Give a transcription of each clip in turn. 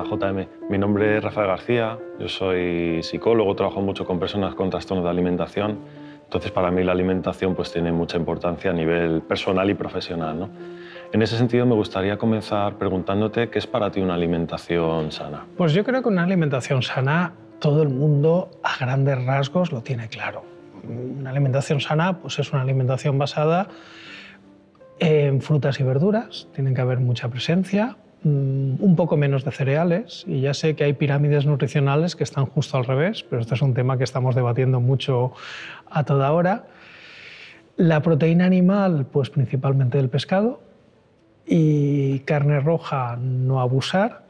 Hola, JM. Mi nombre es Rafael García, yo soy psicólogo, trabajo mucho con personas con trastornos de alimentación. Entonces, para mí la alimentación pues, tiene mucha importancia a nivel personal y profesional, ¿no? En ese sentido, me gustaría comenzar preguntándote qué es para ti una alimentación sana. Pues yo creo que una alimentación sana, todo el mundo a grandes rasgos lo tiene claro. Una alimentación sana pues es una alimentación basada en frutas y verduras, tiene que haber mucha presencia, un poco menos de cereales, y ya sé que hay pirámides nutricionales que están justo al revés, pero este es un tema que estamos debatiendo mucho a toda hora. La proteína animal, pues principalmente del pescado, y carne roja no abusar,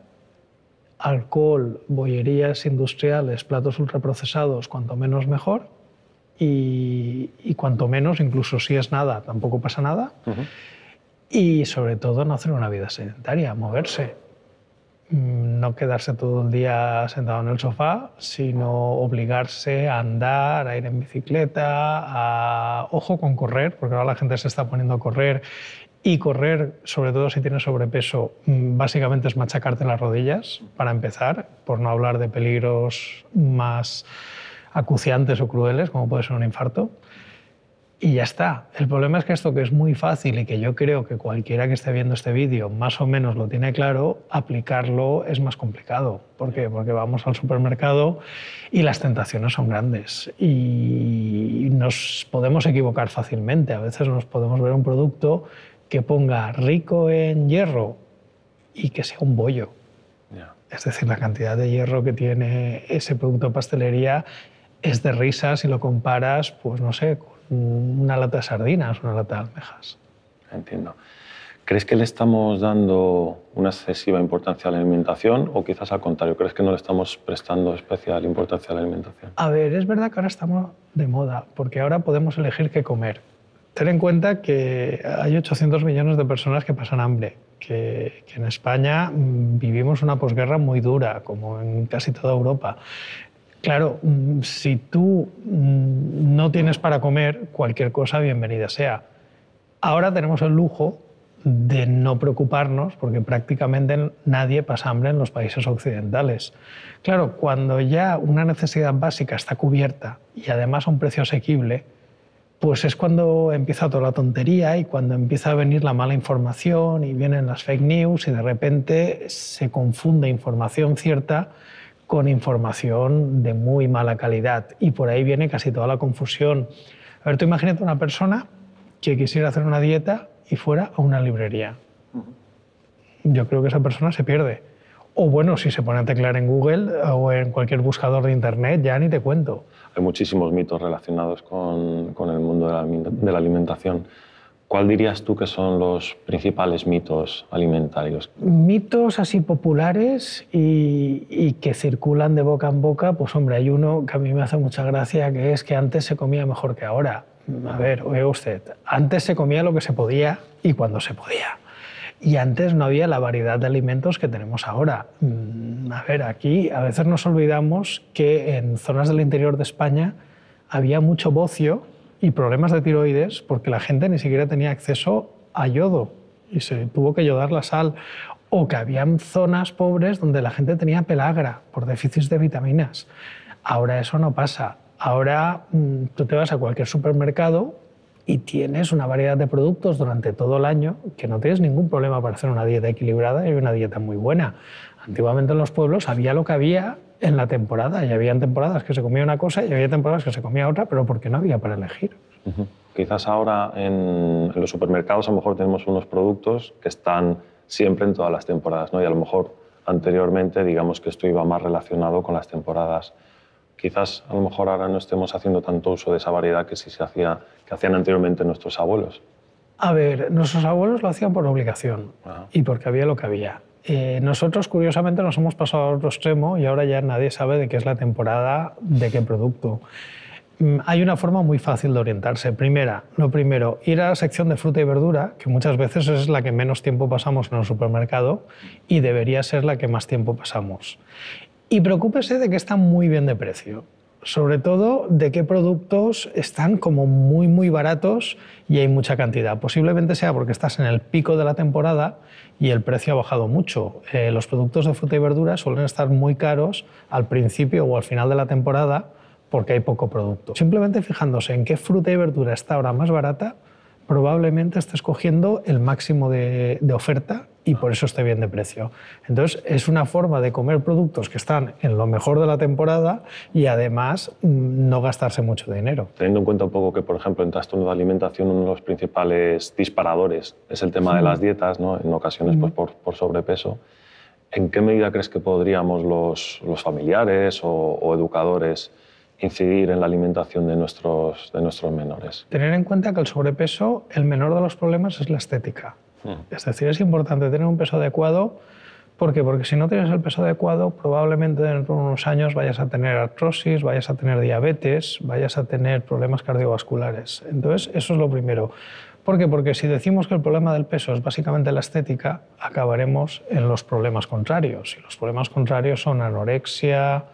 alcohol, bollerías industriales, platos ultraprocesados, cuanto menos mejor, y cuanto menos, incluso si es nada, tampoco pasa nada. Y sobre todo no hacer una vida sedentaria, moverse. No quedarse todo el día sentado en el sofá, sino obligarse a andar, a ir en bicicleta, ojo con correr, porque ahora la gente se está poniendo a correr, y correr, sobre todo si tienes sobrepeso, básicamente es machacarte las rodillas, para empezar, por no hablar de peligros más acuciantes o crueles, como puede ser un infarto. Y ya está. El problema es que esto, que es muy fácil y que yo creo que cualquiera que esté viendo este vídeo más o menos lo tiene claro, aplicarlo es más complicado. ¿Por qué? Porque vamos al supermercado y las tentaciones son grandes y nos podemos equivocar fácilmente. A veces nos podemos ver un producto que ponga rico en hierro y que sea un bollo. Es decir, la cantidad de hierro que tiene ese producto de pastelería es de risa si lo comparas, pues no sé, con una lata de sardinas, una lata de almejas. Entiendo. ¿Crees que le estamos dando una excesiva importancia a la alimentación o quizás al contrario? ¿Crees que no le estamos prestando especial importancia a la alimentación? A ver, es verdad que ahora estamos de moda, porque ahora podemos elegir qué comer. Ten en cuenta que hay 800 millones de personas que pasan hambre, que en España vivimos una posguerra muy dura, como en casi toda Europa. Claro, si tú no tienes para comer, cualquier cosa bienvenida sea. Ahora tenemos el lujo de no preocuparnos porque prácticamente nadie pasa hambre en los países occidentales. Claro, cuando ya una necesidad básica está cubierta y además a un precio asequible, pues es cuando empieza toda la tontería y cuando empieza a venir la mala información y vienen las fake news y de repente se confunde información cierta con información de muy mala calidad y por ahí viene casi toda la confusión. A ver, tú imagínate una persona que quisiera hacer una dieta y fuera a una librería. Yo creo que esa persona se pierde. O bueno, si se pone a teclear en Google o en cualquier buscador de internet, ya ni te cuento. Hay muchísimos mitos relacionados con el mundo de la alimentación. ¿Cuál dirías tú que son los principales mitos alimentarios? Mitos así populares y que circulan de boca en boca, pues hombre, hay uno que a mí me hace mucha gracia, que es que antes se comía mejor que ahora. A ver, oiga usted, antes se comía lo que se podía y cuando se podía. Y antes no había la variedad de alimentos que tenemos ahora. A ver, aquí a veces nos olvidamos que en zonas del interior de España había mucho bocio y problemas de tiroides porque la gente ni siquiera tenía acceso a yodo y se tuvo que yodar la sal. O que habían zonas pobres donde la gente tenía pelagra por déficits de vitaminas. Ahora eso no pasa. Ahora tú te vas a cualquier supermercado y tienes una variedad de productos durante todo el año que no tienes ningún problema para hacer una dieta equilibrada y una dieta muy buena. Antiguamente en los pueblos había lo que había en la temporada y había temporadas que se comía una cosa y había temporadas que se comía otra, pero porque no había para elegir. Quizás ahora en los supermercados a lo mejor tenemos unos productos que están siempre en todas las temporadas, ¿no? Y a lo mejor anteriormente digamos que esto iba más relacionado con las temporadas. Quizás a lo mejor ahora no estemos haciendo tanto uso de esa variedad que sí que hacían anteriormente nuestros abuelos. A ver, nuestros abuelos lo hacían por obligación y porque había lo que había. Nosotros, curiosamente, nos hemos pasado al otro extremo y ahora ya nadie sabe de qué es la temporada, de qué producto. Hay una forma muy fácil de orientarse. Lo primero, ir a la sección de fruta y verdura, que muchas veces es la que menos tiempo pasamos en el supermercado y debería ser la que más tiempo pasamos. Y preocúpese de que está muy bien de precio. sobre todo de qué productos están como muy baratos y hay mucha cantidad. Posiblemente sea porque estás en el pico de la temporada y el precio ha bajado mucho. Los productos de fruta y verdura suelen estar muy caros al principio o al final de la temporada porque hay poco producto. Simplemente fijándose en qué fruta y verdura está ahora más barata, probablemente estés cogiendo el máximo de oferta y por eso esté bien de precio. Entonces, es una forma de comer productos que están en lo mejor de la temporada y además no gastarse mucho dinero. Teniendo en cuenta un poco que, por ejemplo, en trastorno de alimentación uno de los principales disparadores es el tema de las dietas, ¿no? En ocasiones pues, por sobrepeso. ¿En qué medida crees que podríamos los familiares o educadores incidir en la alimentación de nuestros menores? Tener en cuenta que el sobrepeso, el menor de los problemas es la estética. Es decir, es importante tener un peso adecuado. ¿Por qué? Porque si no tienes el peso adecuado, probablemente dentro de unos años vayas a tener artrosis, vayas a tener diabetes, vayas a tener problemas cardiovasculares. Entonces, eso es lo primero. ¿Por qué? Porque si decimos que el problema del peso es básicamente la estética, acabaremos en los problemas contrarios. Y los problemas contrarios son anorexia,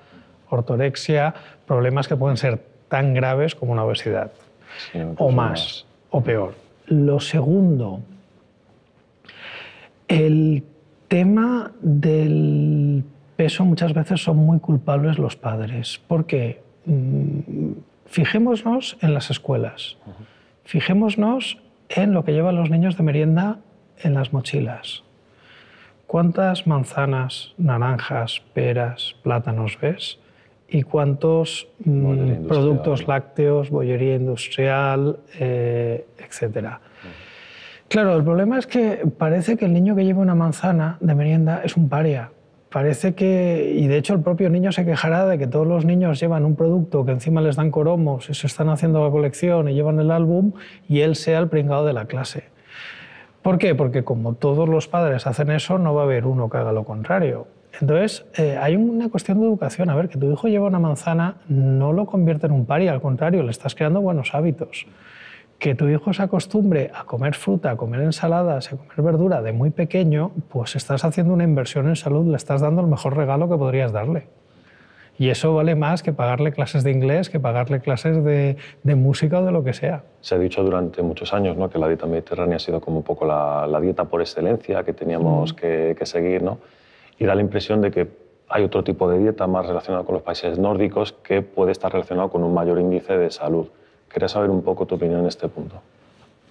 ortorexia, problemas que pueden ser tan graves como una obesidad, sí, o más, o peor. Lo segundo, el tema del peso muchas veces son muy culpables los padres. ¿Por qué? Fijémonos en las escuelas, fijémonos en lo que llevan los niños de merienda en las mochilas. ¿Cuántas manzanas, naranjas, peras, plátanos ves? ¿Y cuántos productos lácteos, bollería industrial, etcétera? Claro, el problema es que parece que el niño que lleva una manzana de merienda es un paria. Parece que, y de hecho el propio niño se quejará de que todos los niños llevan un producto que encima les dan cromos y se están haciendo la colección y llevan el álbum y él sea el pringado de la clase. ¿Por qué? Porque como todos los padres hacen eso, no va a haber uno que haga lo contrario. Entonces, hay una cuestión de educación. A ver, que tu hijo lleva una manzana no lo convierte en un paria, al contrario, le estás creando buenos hábitos. Que tu hijo se acostumbre a comer fruta, a comer ensaladas, a comer verdura de muy pequeño, pues estás haciendo una inversión en salud, le estás dando el mejor regalo que podrías darle. Y eso vale más que pagarle clases de inglés, que pagarle clases de música o de lo que sea. Se ha dicho durante muchos años, ¿no?, que la dieta mediterránea ha sido como un poco la dieta por excelencia que teníamos que seguir, ¿no? Y da la impresión de que hay otro tipo de dieta más relacionada con los países nórdicos que puede estar relacionado con un mayor índice de salud. Quería saber un poco tu opinión en este punto.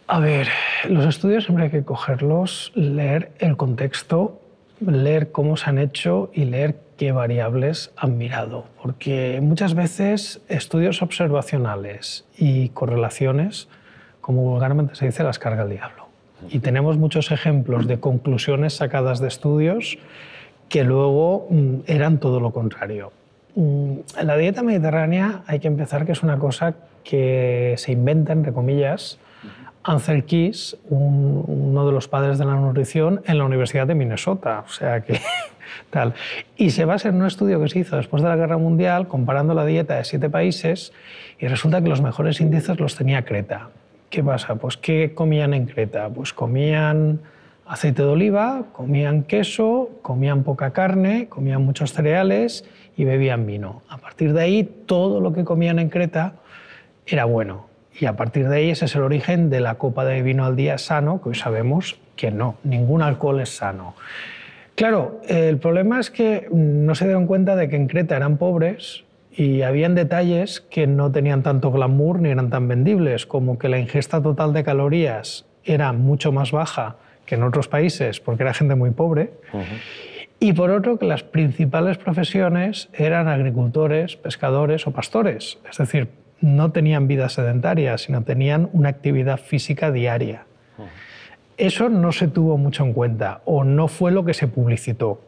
A ver, los estudios siempre hay que cogerlos, leer el contexto, leer cómo se han hecho y leer qué variables han mirado. Porque muchas veces estudios observacionales y correlaciones, como vulgarmente se dice, las carga el diablo. Y tenemos muchos ejemplos de conclusiones sacadas de estudios que luego eran todo lo contrario. La dieta mediterránea hay que empezar que es una cosa que se inventa, entre comillas, Ansel Keys, uno de los padres de la nutrición, en la Universidad de Minnesota. O sea que tal. Y se basa en un estudio que se hizo después de la Guerra Mundial, comparando la dieta de 7 países, y resulta que los mejores índices los tenía Creta. ¿Qué pasa? Pues ¿qué comían en Creta? Pues comían aceite de oliva, comían queso, comían poca carne, comían muchos cereales y bebían vino. A partir de ahí, todo lo que comían en Creta era bueno. Y a partir de ahí ese es el origen de la copa de vino al día sano, que hoy sabemos que no, ningún alcohol es sano. Claro, el problema es que no se dieron cuenta de que en Creta eran pobres y habían detalles que no tenían tanto glamour ni eran tan vendibles, como que la ingesta total de calorías era mucho más baja que en otros países, porque era gente muy pobre. Y por otro, que las principales profesiones eran agricultores, pescadores o pastores. Es decir, no tenían vida sedentaria, sino tenían una actividad física diaria. Eso no se tuvo mucho en cuenta o no fue lo que se publicitó.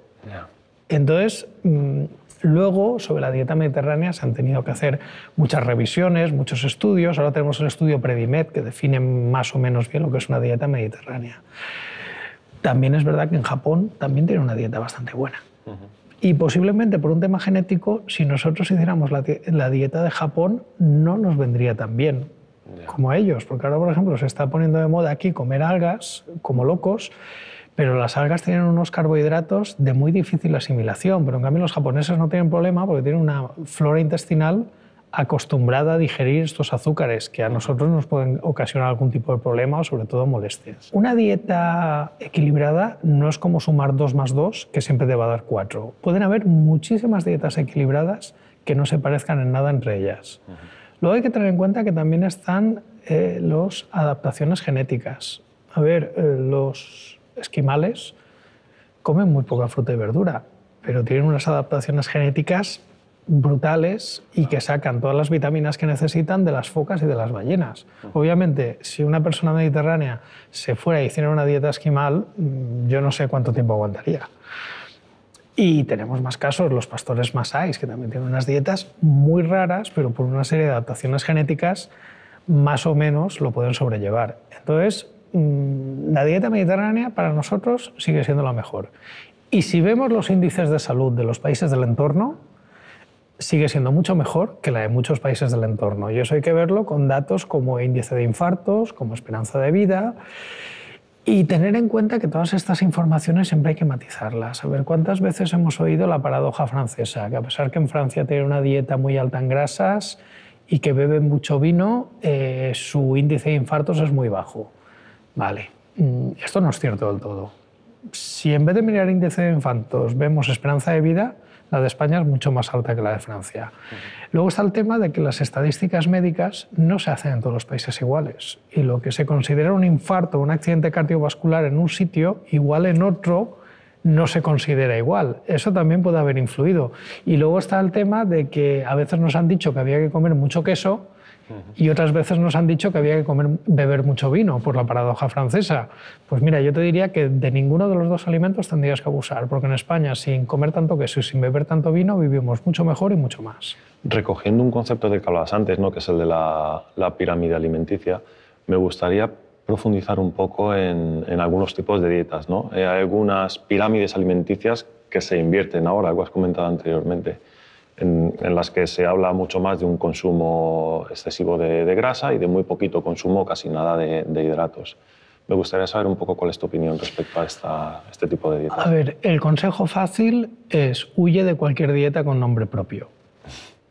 Entonces, luego, sobre la dieta mediterránea se han tenido que hacer muchas revisiones, muchos estudios. Ahora tenemos el estudio Predimed, que define más o menos bien lo que es una dieta mediterránea. También es verdad que en Japón también tiene una dieta bastante buena. Y posiblemente por un tema genético, si nosotros hiciéramos la dieta de Japón, no nos vendría tan bien como a ellos. Porque ahora, por ejemplo, se está poniendo de moda aquí comer algas como locos, pero las algas tienen unos carbohidratos de muy difícil asimilación. Pero en cambio los japoneses no tienen problema porque tienen una flora intestinal acostumbrada a digerir estos azúcares que a nosotros nos pueden ocasionar algún tipo de problema o sobre todo molestias. Una dieta equilibrada no es como sumar 2 más 2, que siempre te va a dar 4. Pueden haber muchísimas dietas equilibradas que no se parezcan en nada entre ellas. Luego hay que tener en cuenta que también están las adaptaciones genéticas. A ver, los esquimales comen muy poca fruta y verdura, pero tienen unas adaptaciones genéticas brutales y que sacan todas las vitaminas que necesitan de las focas y de las ballenas. Obviamente, si una persona mediterránea se fuera y hiciera una dieta esquimal, yo no sé cuánto tiempo aguantaría. Y tenemos más casos, los pastores masáis, que también tienen unas dietas muy raras, pero por una serie de adaptaciones genéticas más o menos lo pueden sobrellevar. Entonces, la dieta mediterránea para nosotros sigue siendo la mejor. Y si vemos los índices de salud de los países del entorno, sigue siendo mucho mejor que la de muchos países del entorno. Y eso hay que verlo con datos como índice de infartos, como esperanza de vida, y tener en cuenta que todas estas informaciones siempre hay que matizarlas. A ver, ¿cuántas veces hemos oído la paradoja francesa? Que a pesar que en Francia tiene una dieta muy alta en grasas y que beben mucho vino, su índice de infartos es muy bajo. Vale, esto no es cierto del todo. Si en vez de mirar índice de infartos vemos esperanza de vida, la de España es mucho más alta que la de Francia. Luego está el tema de que las estadísticas médicas no se hacen en todos los países iguales. Y lo que se considera un infarto o un accidente cardiovascular en un sitio, igual en otro, no se considera igual. Eso también puede haber influido. Y luego está el tema de que a veces nos han dicho que había que comer mucho queso y otras veces nos han dicho que había que beber mucho vino, por la paradoja francesa. Pues mira, yo te diría que de ninguno de los dos alimentos tendrías que abusar, porque en España, sin comer tanto queso y sin beber tanto vino, vivimos mucho mejor y mucho más. Recogiendo un concepto del que hablabas antes, ¿no?, que es el de la pirámide alimenticia, me gustaría profundizar un poco en algunos tipos de dietas, ¿no? Hay algunas pirámides alimenticias que se invierten ahora, algo has comentado anteriormente, en las que se habla mucho más de un consumo excesivo de grasa y de muy poquito consumo, casi nada de hidratos. Me gustaría saber un poco cuál es tu opinión respecto a este tipo de dietas. A ver, el consejo fácil es huye de cualquier dieta con nombre propio.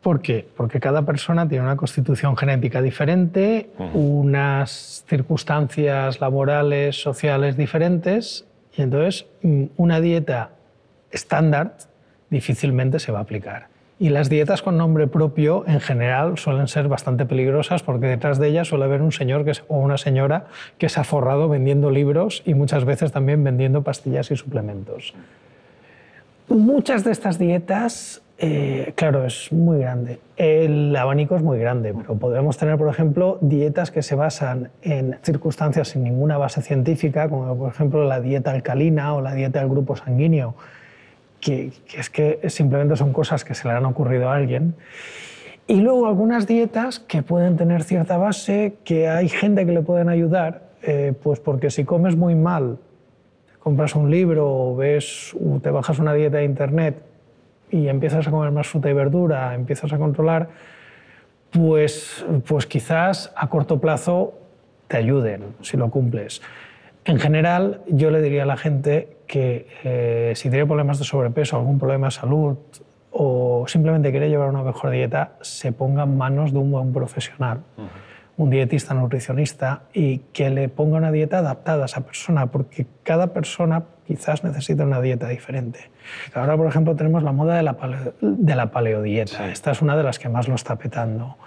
¿Por qué? Porque cada persona tiene una constitución genética diferente, unas circunstancias laborales, sociales diferentes, y entonces una dieta estándar difícilmente se va a aplicar. Y las dietas con nombre propio, en general, suelen ser bastante peligrosas porque detrás de ellas suele haber un señor o una señora que se ha forrado vendiendo libros y muchas veces también vendiendo pastillas y suplementos. Muchas de estas dietas, claro, es muy grande. El abanico es muy grande, pero podemos tener, por ejemplo, dietas que se basan en circunstancias sin ninguna base científica, como por ejemplo la dieta alcalina o la dieta del grupo sanguíneo, que es que simplemente son cosas que se le han ocurrido a alguien. Y luego algunas dietas que pueden tener cierta base, que hay gente que le pueden ayudar, pues porque si comes muy mal, compras un libro o te bajas una dieta de internet y empiezas a comer más fruta y verdura, empiezas a controlar, pues quizás a corto plazo te ayuden si lo cumples. En general, yo le diría a la gente que si tiene problemas de sobrepeso, algún problema de salud o simplemente quiere llevar una mejor dieta, se ponga en manos de un buen profesional, un dietista, nutricionista, y que le ponga una dieta adaptada a esa persona, porque cada persona quizás necesita una dieta diferente. Ahora, por ejemplo, tenemos la moda de la paleodieta. Sí. Esta es una de las que más lo está petando.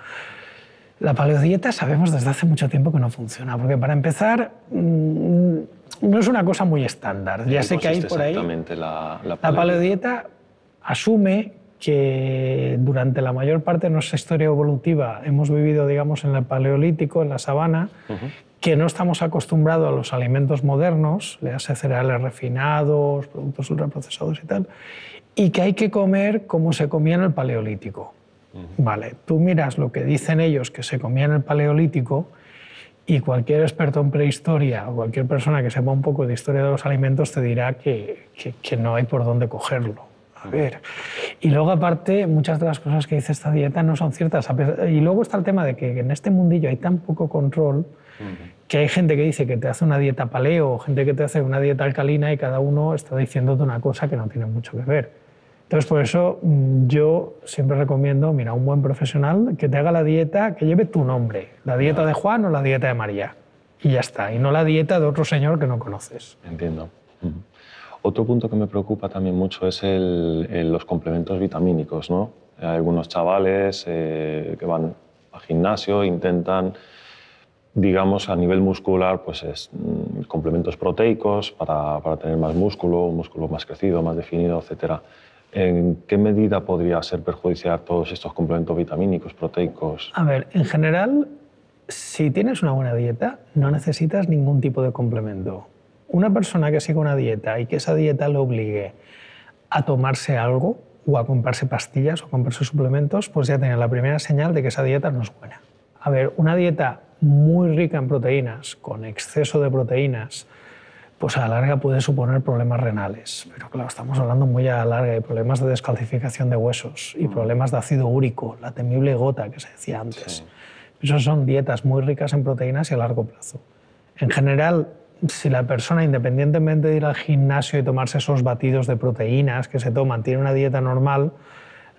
La paleodieta sabemos desde hace mucho tiempo que no funciona, porque para empezar no es una cosa muy estándar. Ya sé que hay por ahí... Exactamente la paleodieta asume que durante la mayor parte de nuestra historia evolutiva hemos vivido, digamos, en el paleolítico, en la sabana, que no estamos acostumbrados a los alimentos modernos, le hace cereales refinados, productos ultraprocesados y tal, y que hay que comer como se comía en el paleolítico. Vale, tú miras lo que dicen ellos que se comía en el paleolítico y cualquier experto en prehistoria o cualquier persona que sepa un poco de historia de los alimentos te dirá que no hay por dónde cogerlo. A ver. Y luego, aparte, muchas de las cosas que dice esta dieta no son ciertas. Y luego está el tema de que en este mundillo hay tan poco control que hay gente que dice que te hace una dieta paleo o gente que te hace una dieta alcalina y cada uno está diciéndote una cosa que no tiene mucho que ver. Entonces, por eso yo siempre recomiendo, mira, un buen profesional que te haga la dieta que lleve tu nombre, la dieta de Juan o la dieta de María, y ya está, y no la dieta de otro señor que no conoces. Entiendo. Otro punto que me preocupa también mucho es los complementos vitamínicos, ¿no? Hay algunos chavales que van al gimnasio, intentan, digamos, a nivel muscular, pues complementos proteicos para tener más músculo, un músculo más crecido, más definido, etc. ¿En qué medida podría ser perjudicial todos estos complementos vitamínicos, proteicos? A ver, en general, si tienes una buena dieta, no necesitas ningún tipo de complemento. Una persona que siga una dieta y que esa dieta le obligue a tomarse algo o a comprarse pastillas o a comprarse suplementos, pues ya tiene la primera señal de que esa dieta no es buena. A ver, una dieta muy rica en proteínas, con exceso de proteínas, pues a la larga puede suponer problemas renales. Pero claro, estamos hablando muy a la larga de problemas de descalcificación de huesos y problemas de ácido úrico, la temible gota que se decía antes. Sí. Esas son dietas muy ricas en proteínas y a largo plazo. En general, si la persona, independientemente de ir al gimnasio y tomarse esos batidos de proteínas que se toman, tiene una dieta normal,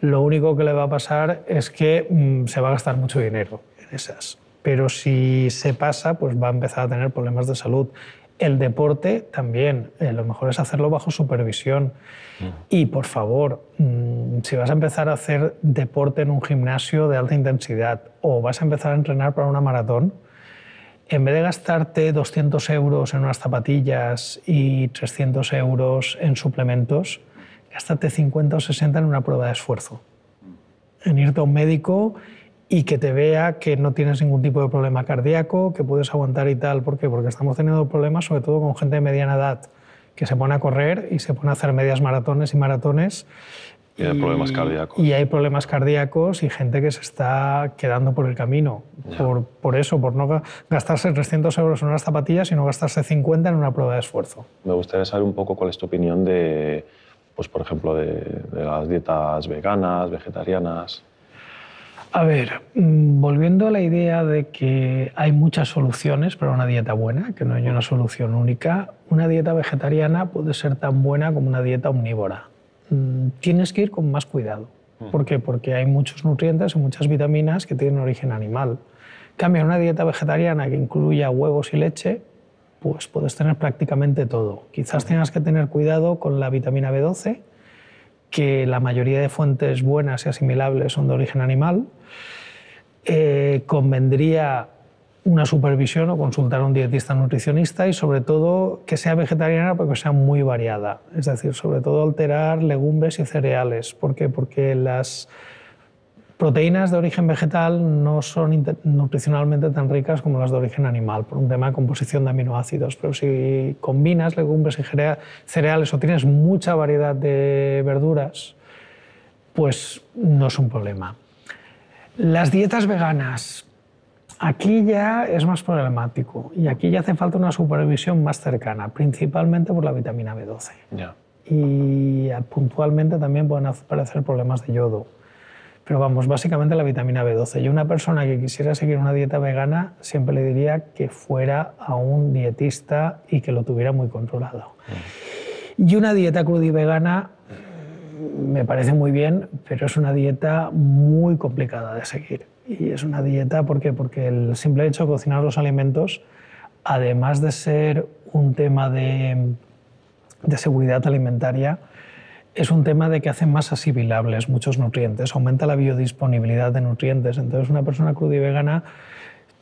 lo único que le va a pasar es que se va a gastar mucho dinero en esas. Pero si se pasa, pues va a empezar a tener problemas de salud. El deporte también, lo mejor es hacerlo bajo supervisión. Y por favor, si vas a empezar a hacer deporte en un gimnasio de alta intensidad o vas a empezar a entrenar para una maratón, en vez de gastarte 200 euros en unas zapatillas y 300 euros en suplementos, gástate 50 o 60 en una prueba de esfuerzo. En irte a un médico y que te vea que no tienes ningún tipo de problema cardíaco, que puedes aguantar y tal. ¿Por qué? Porque estamos teniendo problemas sobre todo con gente de mediana edad que se pone a correr y se pone a hacer medias maratones y maratones. Y hay problemas cardíacos. Y hay problemas cardíacos y gente que se está quedando por el camino. Por eso, por no gastarse 300 euros en unas zapatillas, sino gastarse 50 en una prueba de esfuerzo. Me gustaría saber un poco cuál es tu opinión de, pues, por ejemplo, de las dietas veganas, vegetarianas. A ver, volviendo a la idea de que hay muchas soluciones para una dieta buena, que no hay una solución única, una dieta vegetariana puede ser tan buena como una dieta omnívora. Tienes que ir con más cuidado. ¿Por qué? Porque hay muchos nutrientes y muchas vitaminas que tienen origen animal. En cambio, una dieta vegetariana que incluya huevos y leche, pues puedes tener prácticamente todo. Quizás tengas que tener cuidado con la vitamina B12, que la mayoría de fuentes buenas y asimilables son de origen animal. Convendría una supervisión o consultar a un dietista nutricionista y sobre todo que sea vegetariana pero que sea muy variada. Es decir, sobre todo alterar legumbres y cereales. ¿Por qué? Porque las proteínas de origen vegetal no son nutricionalmente tan ricas como las de origen animal, por un tema de composición de aminoácidos. Pero si combinas legumbres y cereales o tienes mucha variedad de verduras, pues no es un problema. Las dietas veganas, aquí ya es más problemático y aquí ya hace falta una supervisión más cercana, principalmente por la vitamina B12. Y puntualmente también pueden aparecer problemas de yodo. Pero vamos, básicamente la vitamina B12. Y una persona que quisiera seguir una dieta vegana, siempre le diría que fuera a un dietista y que lo tuviera muy controlado. Y una dieta cruda y vegana me parece muy bien, pero es una dieta muy complicada de seguir. Y es una dieta, ¿por qué? Porque el simple hecho de cocinar los alimentos, además de ser un tema de seguridad alimentaria, es un tema de que hace más asimilables muchos nutrientes, aumenta la biodisponibilidad de nutrientes. Entonces, una persona cruda y vegana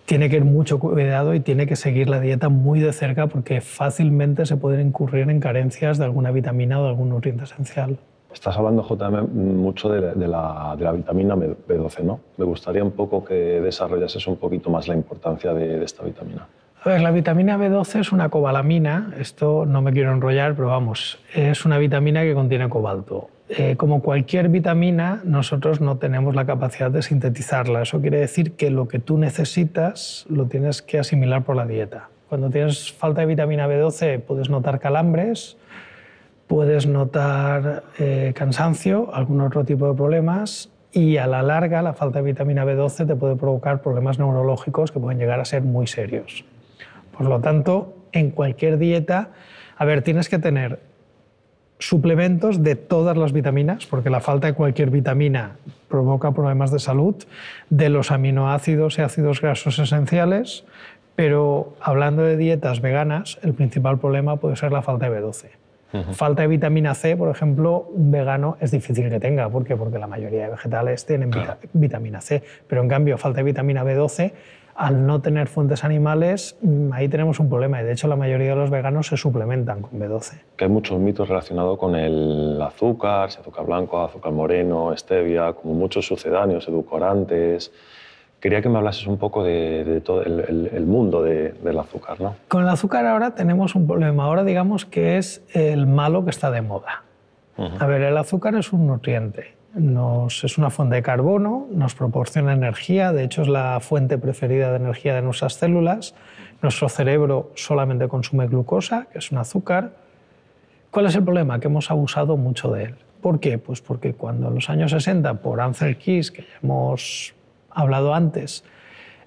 tiene que ir mucho cuidado y tiene que seguir la dieta muy de cerca porque fácilmente se pueden incurrir en carencias de alguna vitamina o de algún nutriente esencial. Estás hablando, JM, mucho de la vitamina B12, ¿no? Me gustaría un poco que desarrollases un poquito más la importancia de esta vitamina. A ver, la vitamina B12 es una cobalamina, esto no me quiero enrollar, pero vamos, es una vitamina que contiene cobalto. Como cualquier vitamina, nosotros no tenemos la capacidad de sintetizarla. Eso quiere decir que lo que tú necesitas lo tienes que asimilar por la dieta. Cuando tienes falta de vitamina B12 puedes notar calambres, puedes notar cansancio, algún otro tipo de problemas y a la larga la falta de vitamina B12 te puede provocar problemas neurológicos que pueden llegar a ser muy serios. Por lo tanto, en cualquier dieta, a ver, tienes que tener suplementos de todas las vitaminas, porque la falta de cualquier vitamina provoca problemas de salud, de los aminoácidos y ácidos grasos esenciales, pero hablando de dietas veganas, el principal problema puede ser la falta de B12. Falta de vitamina C, por ejemplo, un vegano es difícil que tenga. ¿Por qué? Porque la mayoría de vegetales tienen vitamina C, pero en cambio falta de vitamina B12, al no tener fuentes animales, ahí tenemos un problema y de hecho la mayoría de los veganos se suplementan con B12. Que hay muchos mitos relacionados con el azúcar, si azúcar blanco, azúcar moreno, stevia, como muchos sucedáneos, edulcorantes. Quería que me hablases un poco de todo el mundo del azúcar, ¿no? Con el azúcar ahora tenemos un problema. Ahora digamos que es el malo que está de moda. A ver, el azúcar es un nutriente. Es una fuente de carbono, nos proporciona energía, de hecho es la fuente preferida de energía de nuestras células. Nuestro cerebro solamente consume glucosa, que es un azúcar. ¿Cuál es el problema? Que hemos abusado mucho de él. ¿Por qué? Pues porque cuando en los años 60, por Ansel Keys, que ya hemos hablado antes,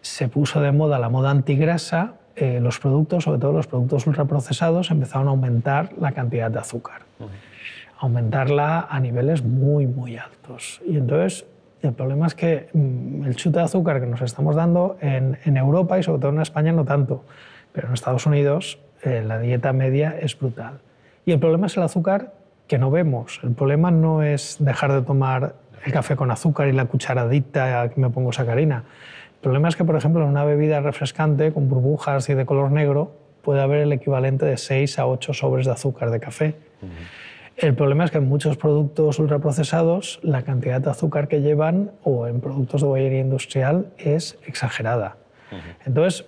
se puso de moda la moda antigrasa, los productos, sobre todo los productos ultraprocesados, empezaron a aumentar la cantidad de azúcar. Aumentarla a niveles muy, muy altos. Y entonces el problema es que el chute de azúcar que nos estamos dando en Europa y sobre todo en España no tanto, pero en Estados Unidos la dieta media es brutal. Y el problema es el azúcar que no vemos. El problema no es dejar de tomar el café con azúcar y la cucharadita que me pongo sacarina. El problema es que, por ejemplo, en una bebida refrescante con burbujas y de color negro puede haber el equivalente de 6 a 8 sobres de azúcar de café. El problema es que en muchos productos ultraprocesados la cantidad de azúcar que llevan, o en productos de bollería industrial, es exagerada. Entonces,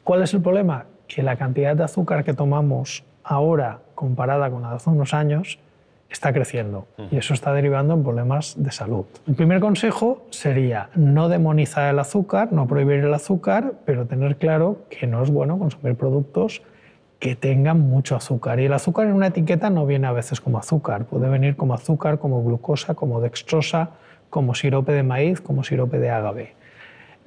¿cuál es el problema? Que la cantidad de azúcar que tomamos ahora comparada con la de hace unos años está creciendo y eso está derivando en problemas de salud. El primer consejo sería no demonizar el azúcar, no prohibir el azúcar, pero tener claro que no es bueno consumir productos que tengan mucho azúcar. Y el azúcar en una etiqueta no viene a veces como azúcar, puede venir como azúcar, como glucosa, como dextrosa, como sirope de maíz, como sirope de agave.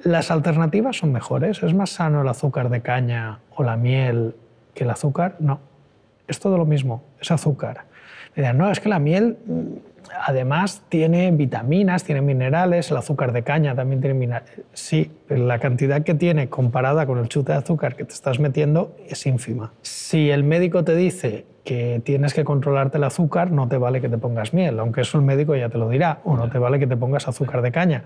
Las alternativas son mejores. ¿Es más sano el azúcar de caña o la miel que el azúcar? No, es todo lo mismo, es azúcar. No, es que la miel además tiene vitaminas, tiene minerales, el azúcar de caña también tiene minerales. Sí, pero la cantidad que tiene comparada con el chute de azúcar que te estás metiendo es ínfima. Si el médico te dice que tienes que controlarte el azúcar, no te vale que te pongas miel, aunque eso el médico ya te lo dirá, o no te vale que te pongas azúcar de caña,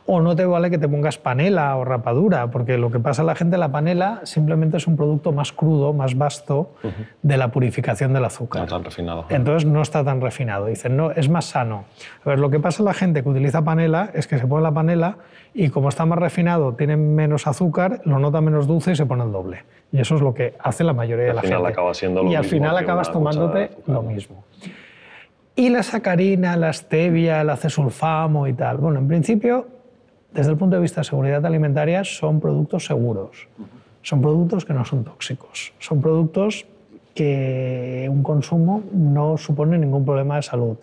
o no te vale que te pongas panela o rapadura, porque lo que pasa a la gente, la panela simplemente es un producto más crudo, más vasto de la purificación del azúcar. No tan refinado. Entonces no está tan refinado. Dicen, no, es más sano. A ver, lo que pasa a la gente que utiliza panela es que se pone la panela y como está más refinado, tiene menos azúcar, lo nota menos dulce y se pone el doble. Y eso es lo que hace la mayoría de la gente. Acaba siendo lo y al mismo final que acabas tomándote lo mismo. Y la sacarina, la stevia, el acesulfamo y tal. Bueno, en principio, desde el punto de vista de seguridad alimentaria, son productos seguros. Son productos que no son tóxicos. Son productos que un consumo no supone ningún problema de salud.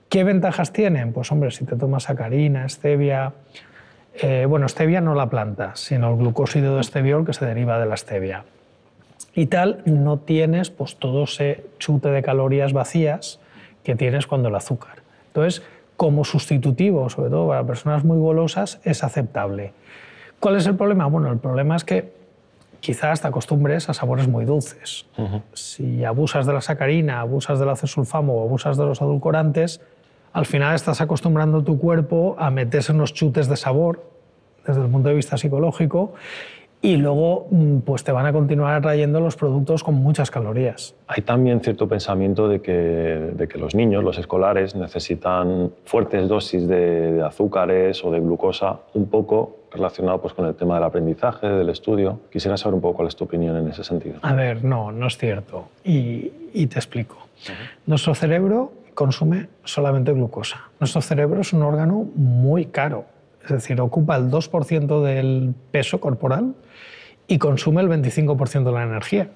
¿Qué ventajas tienen? Pues hombre, si te tomas sacarina, stevia... bueno, stevia no la planta, sino el glucósido de steviol que se deriva de la stevia. Y tal, no tienes pues, todo ese chute de calorías vacías que tienes cuando el azúcar. Entonces, como sustitutivo, sobre todo para personas muy golosas, es aceptable. ¿Cuál es el problema? Bueno, el problema es que quizás te acostumbres a sabores muy dulces. Si abusas de la sacarina, abusas del acesulfamo o abusas de los edulcorantes, al final estás acostumbrando tu cuerpo a meterse en los chutes de sabor desde el punto de vista psicológico y luego pues te van a continuar atrayendo los productos con muchas calorías. Hay también cierto pensamiento de que los niños, los escolares, necesitan fuertes dosis de azúcares o de glucosa, un poco relacionado pues, con el tema del aprendizaje, del estudio. Quisiera saber un poco cuál es tu opinión en ese sentido. A ver, no es cierto. Y te explico. Nuestro cerebro consume solamente glucosa. Nuestro cerebro es un órgano muy caro, es decir, ocupa el 2% del peso corporal y consume el 25% de la energía.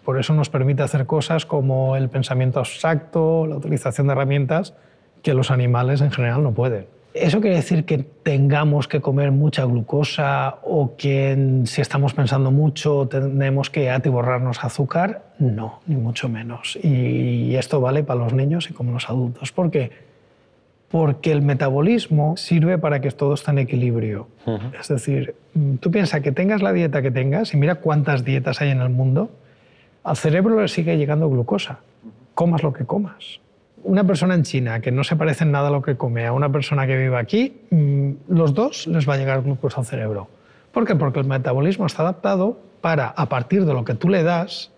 Por eso nos permite hacer cosas como el pensamiento abstracto, la utilización de herramientas que los animales en general no pueden. ¿Eso quiere decir que tengamos que comer mucha glucosa o que si estamos pensando mucho tenemos que atiborrarnos azúcar? No, ni mucho menos. Y esto vale para los niños y como los adultos. ¿Por qué? Porque el metabolismo sirve para que todo esté en equilibrio. Es decir, tú piensas que tengas la dieta que tengas y mira cuántas dietas hay en el mundo, al cerebro le sigue llegando glucosa, comas lo que comas. Una persona en China que no se parece en nada a lo que come a una persona que vive aquí, los dos les va a llegar glucosa al cerebro. ¿Por qué? Porque el metabolismo está adaptado para, a partir de lo que tú le das,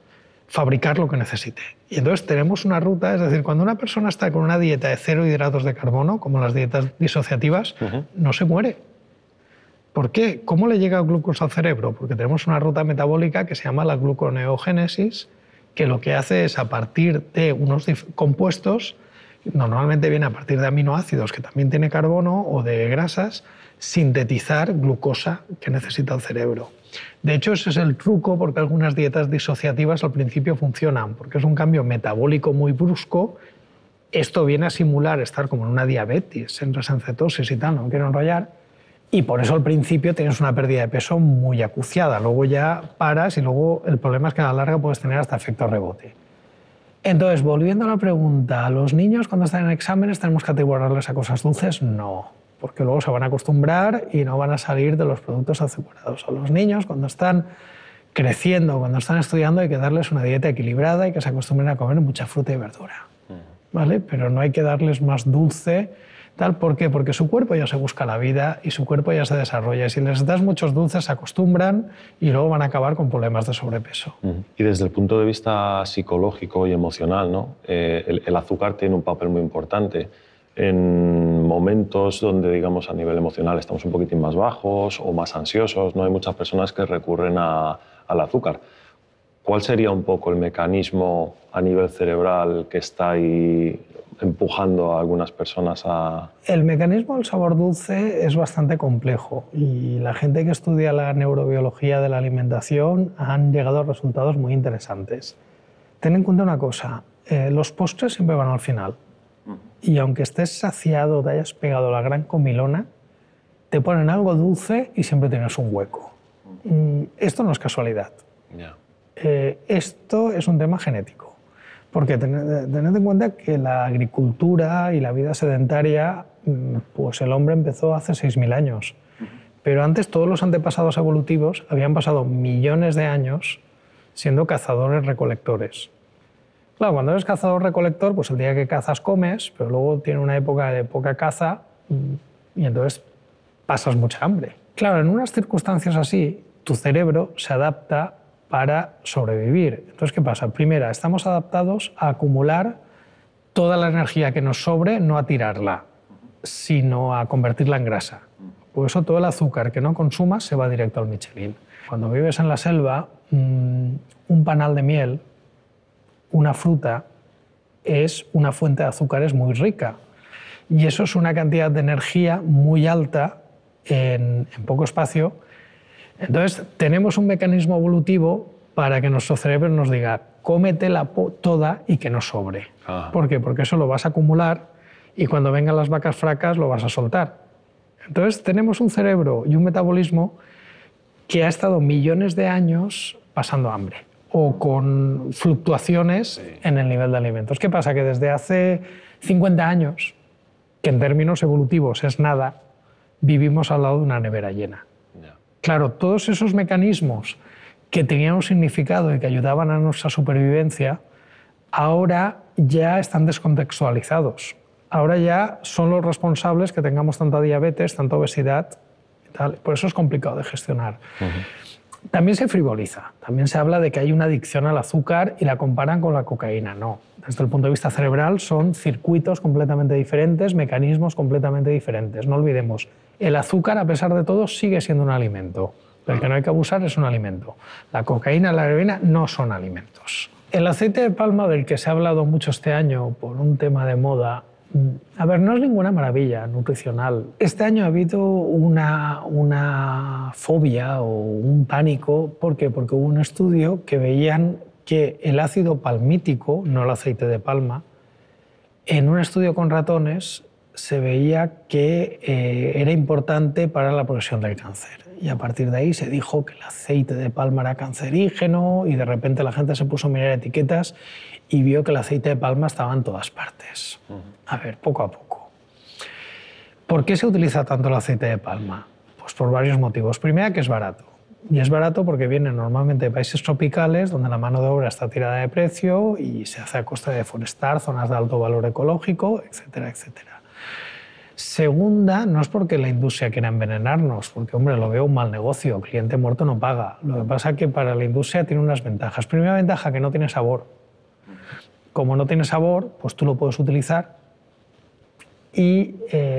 fabricar lo que necesite. Y entonces tenemos una ruta, es decir, cuando una persona está con una dieta de 0 hidratos de carbono, como las dietas disociativas, no se muere. ¿Por qué? ¿Cómo le llega glucosa al cerebro? Porque tenemos una ruta metabólica que se llama la gluconeogénesis, que lo que hace es, a partir de unos compuestos, normalmente viene a partir de aminoácidos, que también tiene carbono, o de grasas, sintetizar glucosa que necesita el cerebro. De hecho, ese es el truco porque algunas dietas disociativas al principio funcionan, porque es un cambio metabólico muy brusco. Esto viene a simular estar como en una diabetes, entras en cetosis y tal, no me quiero enrollar, y por eso al principio tienes una pérdida de peso muy acuciada. Luego ya paras y luego el problema es que a la larga puedes tener hasta efecto rebote. Entonces, volviendo a la pregunta, ¿a los niños cuando están en exámenes tenemos que atiborrarles a cosas dulces? No, porque luego se van a acostumbrar y no van a salir de los productos azucarados. A los niños cuando están creciendo, cuando están estudiando, hay que darles una dieta equilibrada y que se acostumbren a comer mucha fruta y verdura, ¿vale? Pero no hay que darles más dulce, tal. ¿Por qué? Porque su cuerpo ya se busca la vida y su cuerpo ya se desarrolla. Y si les das muchos dulces se acostumbran y luego van a acabar con problemas de sobrepeso. Y desde el punto de vista psicológico y emocional, ¿no? El azúcar tiene un papel muy importante. En momentos donde, digamos, a nivel emocional estamos un poquitín más bajos o más ansiosos, ¿no? Hay muchas personas que recurren al azúcar. ¿Cuál sería un poco el mecanismo a nivel cerebral que está ahí empujando a algunas personas a...? El mecanismo del sabor dulce es bastante complejo y la gente que estudia la neurobiología de la alimentación han llegado a resultados muy interesantes. Ten en cuenta una cosa, los postres siempre van al final. Y aunque estés saciado, te hayas pegado la gran comilona, te ponen algo dulce y siempre tienes un hueco. Esto no es casualidad. Esto es un tema genético. Porque tened en cuenta que la agricultura y la vida sedentaria, pues el hombre empezó hace 6.000 años. Pero antes todos los antepasados evolutivos habían pasado millones de años siendo cazadores-recolectores. Claro, cuando eres cazador-recolector, pues el día que cazas comes, pero luego tiene una época de poca caza y entonces pasas mucha hambre. Claro, en unas circunstancias así, tu cerebro se adapta para sobrevivir. Entonces, ¿qué pasa? Primera, estamos adaptados a acumular toda la energía que nos sobre, no a tirarla, sino a convertirla en grasa. Por eso todo el azúcar que no consumas se va directo al Michelin. Cuando vives en la selva, un panal de miel, una fruta, es una fuente de azúcares muy rica. Y eso es una cantidad de energía muy alta en poco espacio. Entonces, tenemos un mecanismo evolutivo para que nuestro cerebro nos diga cómetela toda y que no sobre. ¿Por qué? Porque eso lo vas a acumular y cuando vengan las vacas flacas lo vas a soltar. Entonces, tenemos un cerebro y un metabolismo que ha estado millones de años pasando hambre o con fluctuaciones en el nivel de alimentos. ¿Qué pasa? Que desde hace 50 años, que en términos evolutivos es nada, vivimos al lado de una nevera llena. Claro, todos esos mecanismos que tenían un significado y que ayudaban a nuestra supervivencia, ahora ya están descontextualizados. Ahora ya son los responsables que tengamos tanta diabetes, tanta obesidad y tal. Por eso es complicado de gestionar. También se frivoliza, también se habla de que hay una adicción al azúcar y la comparan con la cocaína. No, desde el punto de vista cerebral son circuitos completamente diferentes, mecanismos completamente diferentes. No olvidemos, el azúcar, a pesar de todo, sigue siendo un alimento. El que no hay que abusar es un alimento. La cocaína y la heroína no son alimentos. El aceite de palma, del que se ha hablado mucho este año por un tema de moda, a ver, no es ninguna maravilla nutricional. Este año ha habido una fobia o un pánico. ¿Por qué? Porque hubo un estudio que veían que el ácido palmítico, no el aceite de palma, en un estudio con ratones se veía que era importante para la progresión del cáncer. Y a partir de ahí se dijo que el aceite de palma era cancerígeno y de repente la gente se puso a mirar etiquetas y vio que el aceite de palma estaba en todas partes. A ver, poco a poco. ¿Por qué se utiliza tanto el aceite de palma? Pues por varios motivos. Primero, que es barato. Y es barato porque viene normalmente de países tropicales donde la mano de obra está tirada de precio y se hace a costa de deforestar zonas de alto valor ecológico, etcétera, etcétera. Segunda, no es porque la industria quiera envenenarnos, porque, hombre, lo veo un mal negocio, cliente muerto no paga. Lo que pasa es que para la industria tiene unas ventajas. Primera ventaja, que no tiene sabor. Como no tiene sabor, pues tú lo puedes utilizar y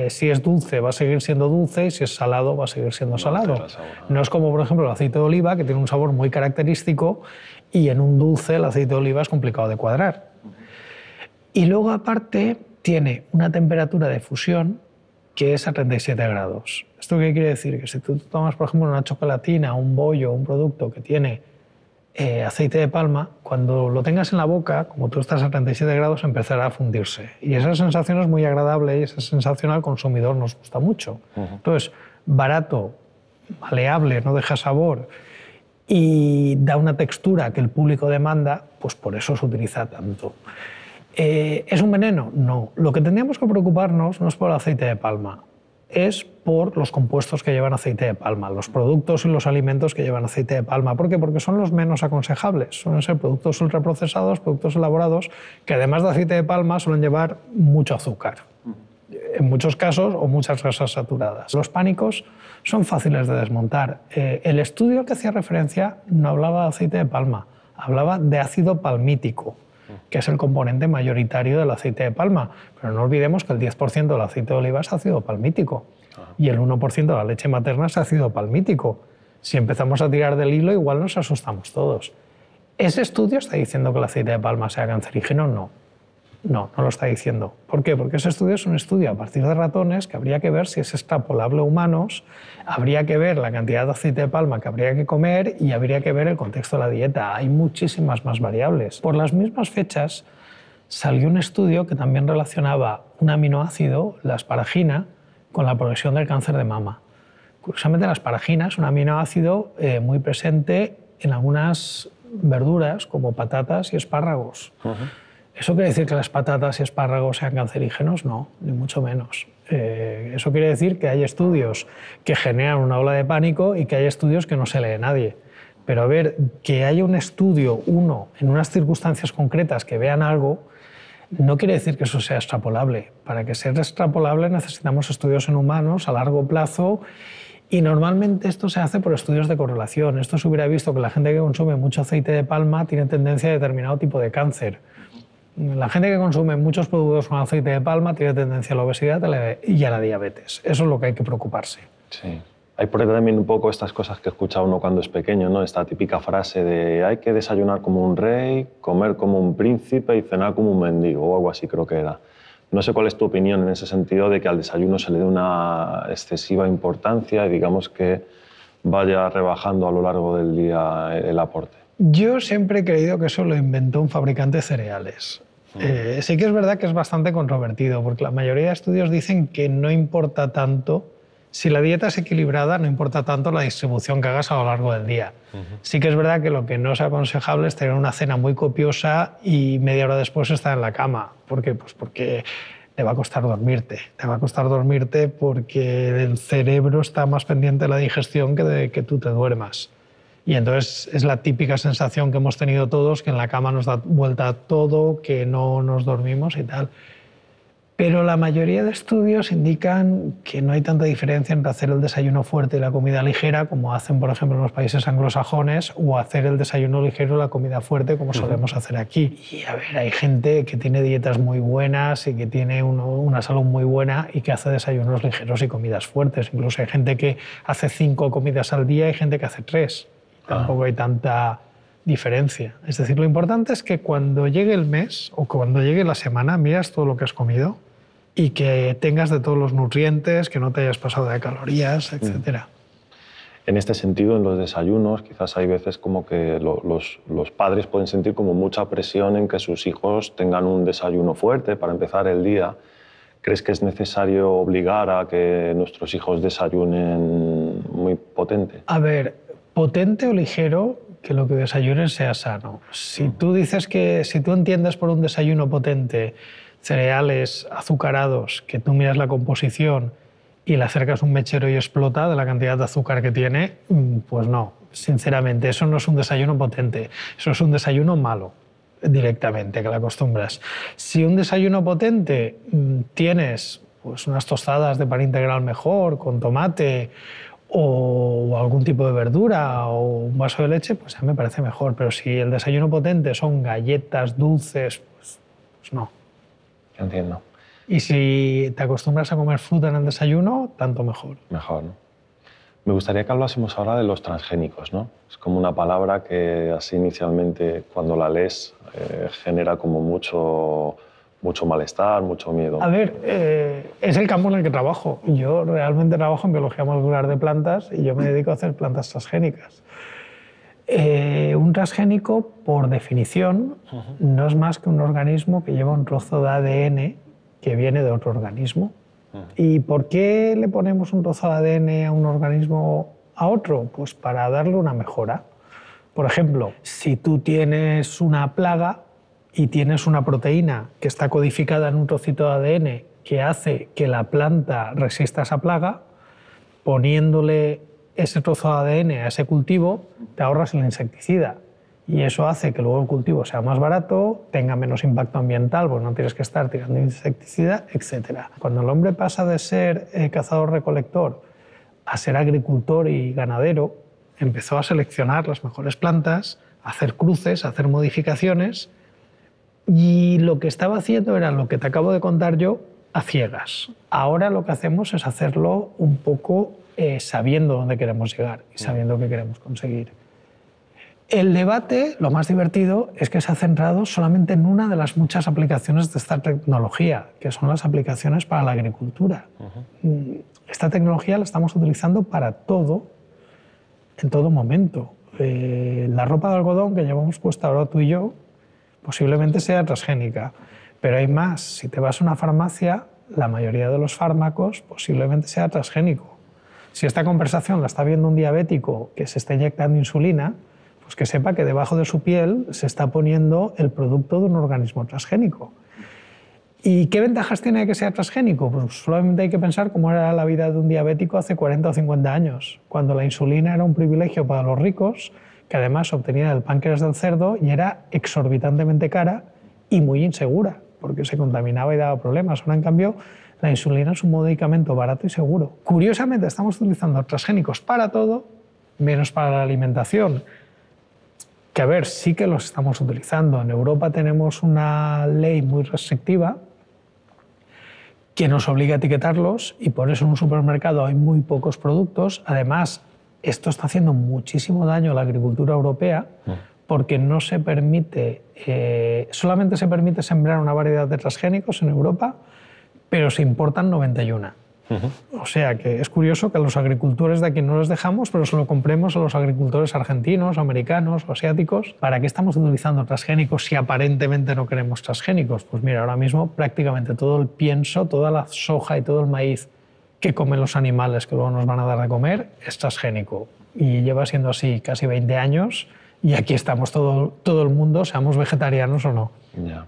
si es dulce va a seguir siendo dulce y si es salado va a seguir siendo salado. No es como, por ejemplo, el aceite de oliva, que tiene un sabor muy característico y en un dulce el aceite de oliva es complicado de cuadrar. Y luego, aparte, tiene una temperatura de fusión que es a 37 grados. ¿Esto qué quiere decir? Que si tú tomas, por ejemplo, una chocolatina, un bollo, un producto que tiene aceite de palma, cuando lo tengas en la boca, como tú estás a 37 grados, empezará a fundirse. Y esa sensación es muy agradable y esa sensación al consumidor nos gusta mucho. Entonces, barato, maleable, no deja sabor y da una textura que el público demanda, pues por eso se utiliza tanto. ¿Es un veneno? No. Lo que tendríamos que preocuparnos no es por el aceite de palma, es por los compuestos que llevan aceite de palma, los productos y los alimentos que llevan aceite de palma. ¿Por qué? Porque son los menos aconsejables. Suelen ser productos ultraprocesados, productos elaborados, que además de aceite de palma suelen llevar mucho azúcar, en muchos casos, o muchas grasas saturadas. Los pánicos son fáciles de desmontar. El estudio al que hacía referencia no hablaba de aceite de palma, hablaba de ácido palmítico, que es el componente mayoritario del aceite de palma. Pero no olvidemos que el 10% del aceite de oliva es ácido palmítico y el 1% de la leche materna es ácido palmítico. Si empezamos a tirar del hilo, igual nos asustamos todos. ¿Ese estudio está diciendo que el aceite de palma sea cancerígeno? No. No, no lo está diciendo. ¿Por qué? Porque ese estudio es un estudio a partir de ratones que habría que ver si es extrapolable a humanos, habría que ver la cantidad de aceite de palma que habría que comer y habría que ver el contexto de la dieta. Hay muchísimas más variables. Por las mismas fechas salió un estudio que también relacionaba un aminoácido, la asparagina, con la progresión del cáncer de mama. Curiosamente, la asparagina es un aminoácido muy presente en algunas verduras como patatas y espárragos. ¿Eso quiere decir que las patatas y espárragos sean cancerígenos? No, ni mucho menos. Eso quiere decir que hay estudios que generan una ola de pánico y que hay estudios que no se lee nadie. Pero a ver, que haya un estudio, uno, en unas circunstancias concretas que vean algo, no quiere decir que eso sea extrapolable. Para que sea extrapolable necesitamos estudios en humanos a largo plazo y normalmente esto se hace por estudios de correlación. Esto se hubiera visto que la gente que consume mucho aceite de palma tiene tendencia a determinado tipo de cáncer. La gente que consume muchos productos con aceite de palma tiene tendencia a la obesidad y a la diabetes. Eso es lo que hay que preocuparse. Sí. Hay por ahí también un poco estas cosas que escucha uno cuando es pequeño, ¿no? Esta típica frase de hay que desayunar como un rey, comer como un príncipe y cenar como un mendigo, o algo así creo que era. No sé cuál es tu opinión en ese sentido de que al desayuno se le dé una excesiva importancia y digamos que vaya rebajando a lo largo del día el aporte. Yo siempre he creído que eso lo inventó un fabricante de cereales. Sí que es verdad que es bastante controvertido, porque la mayoría de estudios dicen que no importa tanto, si la dieta es equilibrada, no importa tanto la distribución que hagas a lo largo del día. Sí que es verdad que lo que no es aconsejable es tener una cena muy copiosa y media hora después estar en la cama. ¿Por qué? Pues porque te va a costar dormirte. Te va a costar dormirte porque el cerebro está más pendiente de la digestión que de que tú te duermas. Y entonces es la típica sensación que hemos tenido todos, que en la cama nos da vuelta todo, que no nos dormimos y tal. Pero la mayoría de estudios indican que no hay tanta diferencia entre hacer el desayuno fuerte y la comida ligera, como hacen, por ejemplo, en los países anglosajones, o hacer el desayuno ligero y la comida fuerte, como solemos hacer aquí. Y a ver, hay gente que tiene dietas muy buenas y que tiene una salud muy buena y que hace desayunos ligeros y comidas fuertes. Incluso hay gente que hace 5 comidas al día y gente que hace 3. Tampoco hay tanta diferencia. Es decir, lo importante es que cuando llegue el mes o cuando llegue la semana miras todo lo que has comido y que tengas de todos los nutrientes, que no te hayas pasado de calorías, etc. En este sentido, en los desayunos, quizás hay veces como que los padres pueden sentir como mucha presión en que sus hijos tengan un desayuno fuerte para empezar el día. ¿Crees que es necesario obligar a que nuestros hijos desayunen muy potente? A ver, potente o ligero, que lo que desayunen sea sano. Si tú dices que, si tú entiendes por un desayuno potente cereales azucarados, que tú miras la composición y le acercas un mechero y explota de la cantidad de azúcar que tiene, pues no, sinceramente, eso no es un desayuno potente, eso es un desayuno malo directamente, que le acostumbras. Si un desayuno potente tienes pues unas tostadas de pan integral mejor, con tomate, o algún tipo de verdura o un vaso de leche, pues a mí me parece mejor. Pero si el desayuno potente son galletas, dulces, pues no. Entiendo. Y si te acostumbras a comer fruta en el desayuno, tanto mejor. Mejor, ¿no? Me gustaría que hablásemos ahora de los transgénicos, ¿no? Es como una palabra que así inicialmente, cuando la lees, genera como mucho malestar, mucho miedo. A ver, es el campo en el que trabajo. Yo realmente trabajo en biología molecular de plantas y yo me dedico a hacer plantas transgénicas. Un transgénico, por definición, no es más que un organismo que lleva un trozo de ADN que viene de otro organismo. ¿Y por qué le ponemos un trozo de ADN a un organismo a otro? Pues para darle una mejora. Por ejemplo, si tú tienes una plaga y tienes una proteína que está codificada en un trocito de ADN que hace que la planta resista esa plaga, poniéndole ese trozo de ADN a ese cultivo, te ahorras el insecticida. Y eso hace que luego el cultivo sea más barato, tenga menos impacto ambiental, porque no tienes que estar tirando insecticida, etc. Cuando el hombre pasa de ser cazador-recolector a ser agricultor y ganadero, empezó a seleccionar las mejores plantas, a hacer cruces, a hacer modificaciones, y lo que estaba haciendo era lo que te acabo de contar yo a ciegas. Ahora lo que hacemos es hacerlo un poco sabiendo dónde queremos llegar y sabiendo qué queremos conseguir. El debate, lo más divertido, es que se ha centrado solamente en una de las muchas aplicaciones de esta tecnología, que son las aplicaciones para la agricultura. Esta tecnología la estamos utilizando para todo, en todo momento. La ropa de algodón que llevamos puesta ahora tú y yo posiblemente sea transgénica, pero hay más. Si te vas a una farmacia, la mayoría de los fármacos posiblemente sea transgénico. Si esta conversación la está viendo un diabético que se está inyectando insulina, pues que sepa que debajo de su piel se está poniendo el producto de un organismo transgénico. ¿Y qué ventajas tiene que sea transgénico? Pues solamente hay que pensar cómo era la vida de un diabético hace 40 o 50 años, cuando la insulina era un privilegio para los ricos, que además se obtenía del páncreas del cerdo y era exorbitantemente cara y muy insegura, porque se contaminaba y daba problemas. Ahora, en cambio, la insulina es un medicamento barato y seguro. Curiosamente, estamos utilizando transgénicos para todo, menos para la alimentación. Que a ver, sí que los estamos utilizando. En Europa tenemos una ley muy restrictiva que nos obliga a etiquetarlos y por eso en un supermercado hay muy pocos productos. Además, esto está haciendo muchísimo daño a la agricultura europea porque no se permite, solamente se permite sembrar una variedad de transgénicos en Europa, pero se importan 91. O sea que es curioso que a los agricultores de aquí no los dejamos, pero se lo compremos a los agricultores argentinos, americanos o asiáticos. ¿Para qué estamos utilizando transgénicos si aparentemente no queremos transgénicos? Pues mira, ahora mismo prácticamente todo el pienso, toda la soja y todo el maíz que comen los animales que luego nos van a dar de comer es transgénico. Y lleva siendo así casi 20 años y aquí estamos todo el mundo, seamos vegetarianos o no. Ya.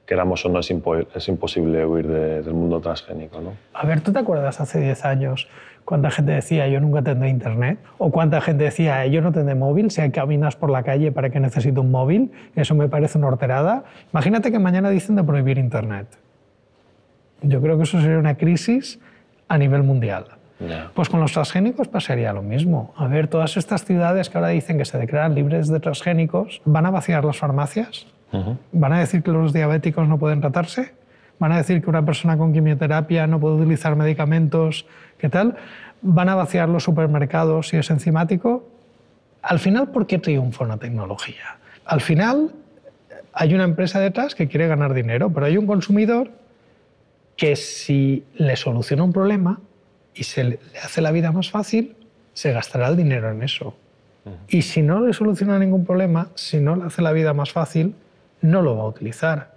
Queramos o no, es imposible huir del mundo transgénico, ¿no? A ver, ¿tú te acuerdas hace 10 años cuánta gente decía yo nunca tendré internet? ¿O cuánta gente decía yo no tendré móvil? Si caminas por la calle, ¿para qué necesito un móvil? Eso me parece una horterada. Imagínate que mañana dicen de prohibir internet. Yo creo que eso sería una crisis a nivel mundial. Yeah. Pues con los transgénicos pasaría lo mismo. A ver, todas estas ciudades que ahora dicen que se declaran libres de transgénicos, ¿van a vaciar las farmacias? ¿Van a decir que los diabéticos no pueden tratarse? ¿Van a decir que una persona con quimioterapia no puede utilizar medicamentos? ¿Qué tal? ¿Van a vaciar los supermercados si es enzimático? Al final, ¿por qué triunfa una tecnología? Al final, hay una empresa detrás que quiere ganar dinero, pero hay un consumidor que si le soluciona un problema y se le hace la vida más fácil, se gastará el dinero en eso. Y si no le soluciona ningún problema, si no le hace la vida más fácil, no lo va a utilizar.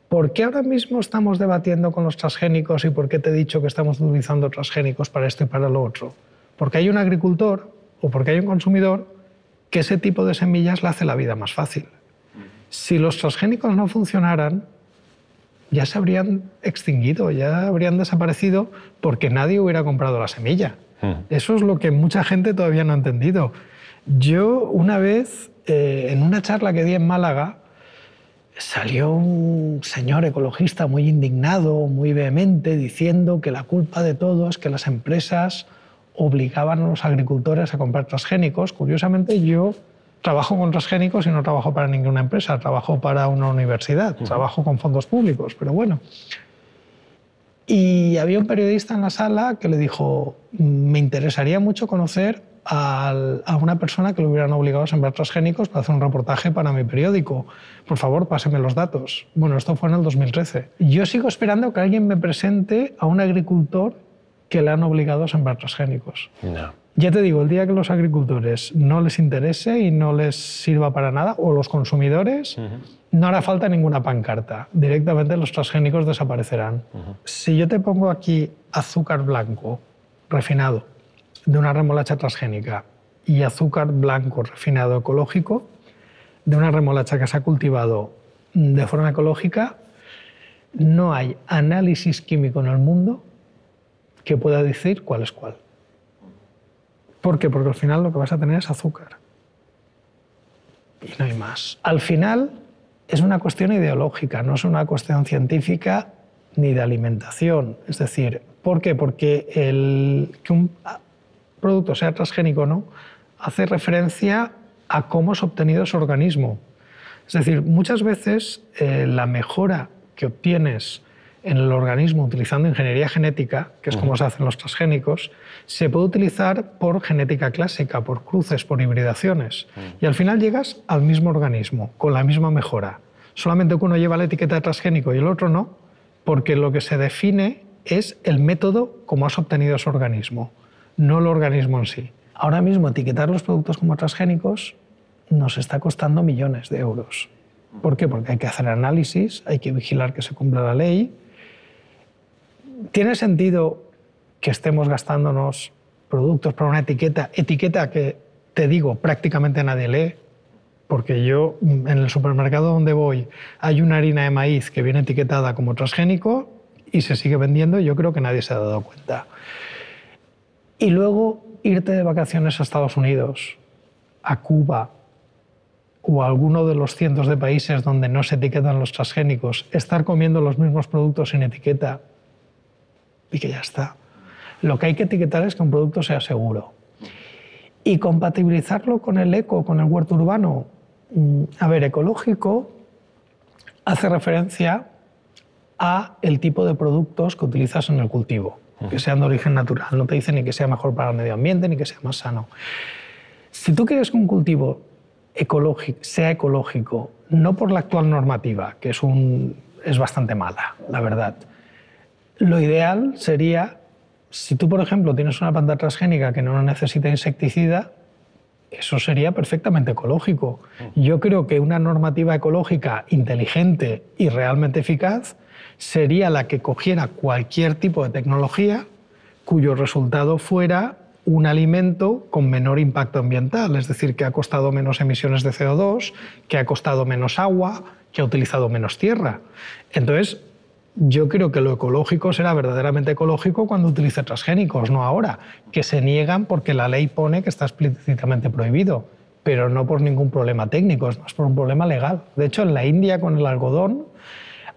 ¿Por qué ahora mismo estamos debatiendo con los transgénicos y por qué te he dicho que estamos utilizando transgénicos para esto y para lo otro? Porque hay un agricultor o porque hay un consumidor que ese tipo de semillas le hace la vida más fácil. Si los transgénicos no funcionaran, ya se habrían extinguido, ya habrían desaparecido porque nadie hubiera comprado la semilla. Eso es lo que mucha gente todavía no ha entendido. Yo una vez, en una charla que di en Málaga, salió un señor ecologista muy indignado, muy vehemente, diciendo que la culpa de todo es que las empresas obligaban a los agricultores a comprar transgénicos. Curiosamente, yo trabajo con transgénicos y no trabajo para ninguna empresa, trabajo para una universidad, trabajo con fondos públicos, pero bueno. Y había un periodista en la sala que le dijo: me interesaría mucho conocer a una persona que lo hubieran obligado a sembrar transgénicos para hacer un reportaje para mi periódico. Por favor, páseme los datos. Bueno, esto fue en el 2013. Yo sigo esperando que alguien me presente a un agricultor que le han obligado a sembrar transgénicos. No. Ya te digo, el día que los agricultores no les interese y no les sirva para nada, o los consumidores, no hará falta ninguna pancarta. Directamente los transgénicos desaparecerán. Si yo te pongo aquí azúcar blanco refinado de una remolacha transgénica y azúcar blanco refinado ecológico de una remolacha que se ha cultivado de forma ecológica, no hay análisis químico en el mundo que pueda decir cuál es cuál. ¿Por qué? Porque al final lo que vas a tener es azúcar. Y no hay más. Al final es una cuestión ideológica, no es una cuestión científica ni de alimentación. Es decir, ¿por qué? Porque que un producto sea transgénico o no hace referencia a cómo es obtenido ese organismo. Es decir, muchas veces la mejora que obtienes en el organismo utilizando ingeniería genética, que es como se hacen los transgénicos, se puede utilizar por genética clásica, por cruces, por hibridaciones. Y al final llegas al mismo organismo, con la misma mejora. Solamente que uno lleva la etiqueta de transgénico y el otro no, porque lo que se define es el método como has obtenido ese organismo, no el organismo en sí. Ahora mismo etiquetar los productos como transgénicos nos está costando millones de euros. ¿Por qué? Porque hay que hacer análisis, hay que vigilar que se cumpla la ley. ¿Tiene sentido que estemos gastándonos productos para una etiqueta que, te digo, prácticamente nadie lee? Porque yo, en el supermercado donde voy, hay una harina de maíz que viene etiquetada como transgénico y se sigue vendiendo y yo creo que nadie se ha dado cuenta. Y luego irte de vacaciones a Estados Unidos, a Cuba o a alguno de los cientos de países donde no se etiquetan los transgénicos, estar comiendo los mismos productos sin etiqueta y que ya está. Lo que hay que etiquetar es que un producto sea seguro. Y compatibilizarlo con el eco, con el huerto urbano. A ver, ecológico hace referencia a el tipo de productos que utilizas en el cultivo, que sean de origen natural. No te dice ni que sea mejor para el medio ambiente ni que sea más sano. Si tú quieres que un cultivo sea ecológico, no por la actual normativa, que es bastante mala, la verdad. Lo ideal sería, si tú, por ejemplo, tienes una planta transgénica que no necesita insecticida, eso sería perfectamente ecológico. Yo creo que una normativa ecológica inteligente y realmente eficaz sería la que cogiera cualquier tipo de tecnología cuyo resultado fuera un alimento con menor impacto ambiental, es decir, que ha costado menos emisiones de CO2, que ha costado menos agua, que ha utilizado menos tierra. Entonces, yo creo que lo ecológico será verdaderamente ecológico cuando utilice transgénicos, no ahora, que se niegan porque la ley pone que está explícitamente prohibido, pero no por ningún problema técnico, es más por un problema legal. De hecho, en la India con el algodón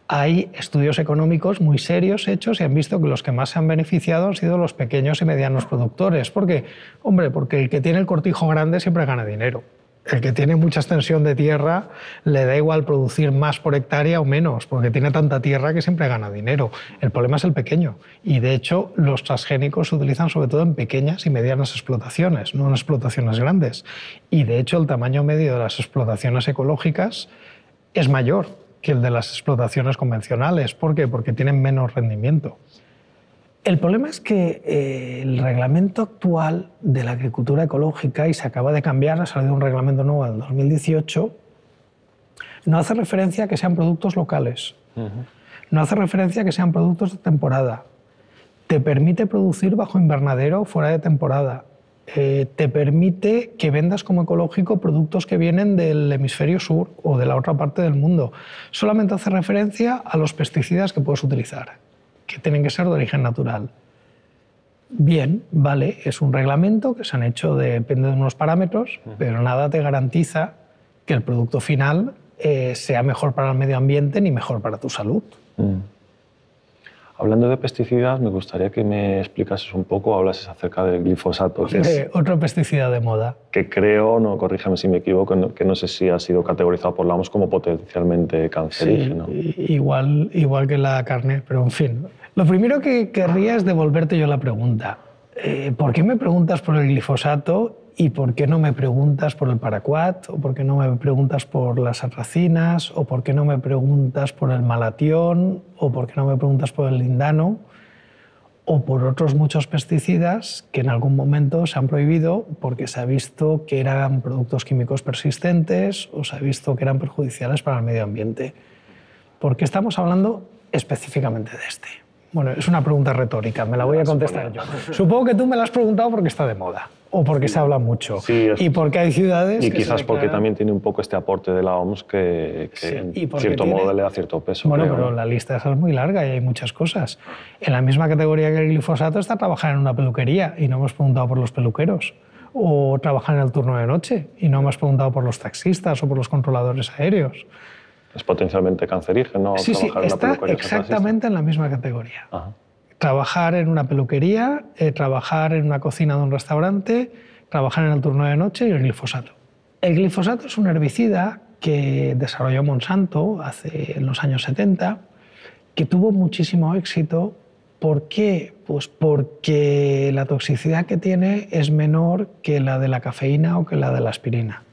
hay estudios económicos muy serios hechos y han visto que los que más se han beneficiado han sido los pequeños y medianos productores. ¿Por qué? Hombre, porque el que tiene el cortijo grande siempre gana dinero. El que tiene mucha extensión de tierra le da igual producir más por hectárea o menos, porque tiene tanta tierra que siempre gana dinero. El problema es el pequeño. Y de hecho, los transgénicos se utilizan sobre todo en pequeñas y medianas explotaciones, no en explotaciones grandes. Y de hecho, el tamaño medio de las explotaciones ecológicas es mayor que el de las explotaciones convencionales. ¿Por qué? Porque tienen menos rendimiento. El problema es que el reglamento actual de la agricultura ecológica, y se acaba de cambiar, ha salido un reglamento nuevo en 2018, No hace referencia a que sean productos locales. No hace referencia a que sean productos de temporada. Te permite producir bajo invernadero fuera de temporada. Te permite que vendas como ecológico productos que vienen del hemisferio sur o de la otra parte del mundo. Solamente hace referencia a los pesticidas que puedes utilizar, que tienen que ser de origen natural. Bien, vale, es un reglamento que se han hecho, depende de unos parámetros, pero nada te garantiza que el producto final sea mejor para el medio ambiente ni mejor para tu salud. Hablando de pesticidas, me gustaría que me explicases un poco, hablases acerca del glifosato. Que es, otro pesticida de moda. Que creo, no, corrígeme si me equivoco, que no sé si ha sido categorizado por la OMS como potencialmente cancerígeno. Sí, igual que la carne, pero en fin. Lo primero que querría es devolverte yo la pregunta. ¿Por qué me preguntas por el glifosato y por qué no me preguntas por el paraquat? ¿O por qué no me preguntas por las atracinas? ¿O por qué no me preguntas por el malatión? ¿O por qué no me preguntas por el lindano? O por otros muchos pesticidas que en algún momento se han prohibido porque se ha visto que eran productos químicos persistentes o se ha visto que eran perjudiciales para el medio ambiente. ¿Por qué estamos hablando específicamente de este? Bueno, es una pregunta retórica, me la voy a contestar yo. Supongo que tú me la has preguntado porque está de moda o porque se habla mucho y porque hay ciudades y que quizás se porque también tiene un poco este aporte de la OMS que en cierto modo le da cierto peso. Bueno, creo, pero la lista esa es muy larga y hay muchas cosas. En la misma categoría que el glifosato está trabajar en una peluquería y no hemos preguntado por los peluqueros, o trabajar en el turno de noche y no hemos preguntado por los taxistas o por los controladores aéreos. ¿Es potencialmente cancerígeno? Sí, trabajar está en una peluquería exactamente en la misma categoría. Ajá. Trabajar en una peluquería, trabajar en una cocina de un restaurante, trabajar en el turno de noche y el glifosato. El glifosato es un herbicida que desarrolló Monsanto en los años 70, que tuvo muchísimo éxito. ¿Por qué? Pues porque la toxicidad que tiene es menor que la de la cafeína o que la de la aspirina.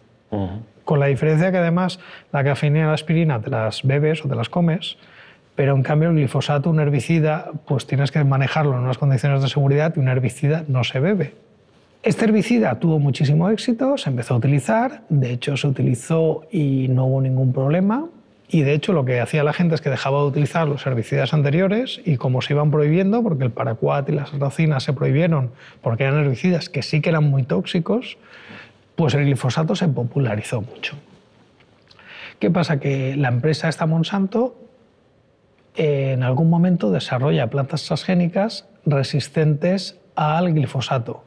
Con la diferencia que además la cafeína y la aspirina te las bebes o te las comes, pero en cambio el glifosato, un herbicida, pues tienes que manejarlo en unas condiciones de seguridad y un herbicida no se bebe. Este herbicida tuvo muchísimo éxito, se empezó a utilizar, de hecho se utilizó y no hubo ningún problema, y de hecho lo que hacía la gente es que dejaba de utilizar los herbicidas anteriores y como se iban prohibiendo, porque el paraquat y las atracinas se prohibieron porque eran herbicidas que sí que eran muy tóxicos, pues el glifosato se popularizó mucho. ¿Qué pasa? Que la empresa esta Monsanto en algún momento desarrolla plantas transgénicas resistentes al glifosato,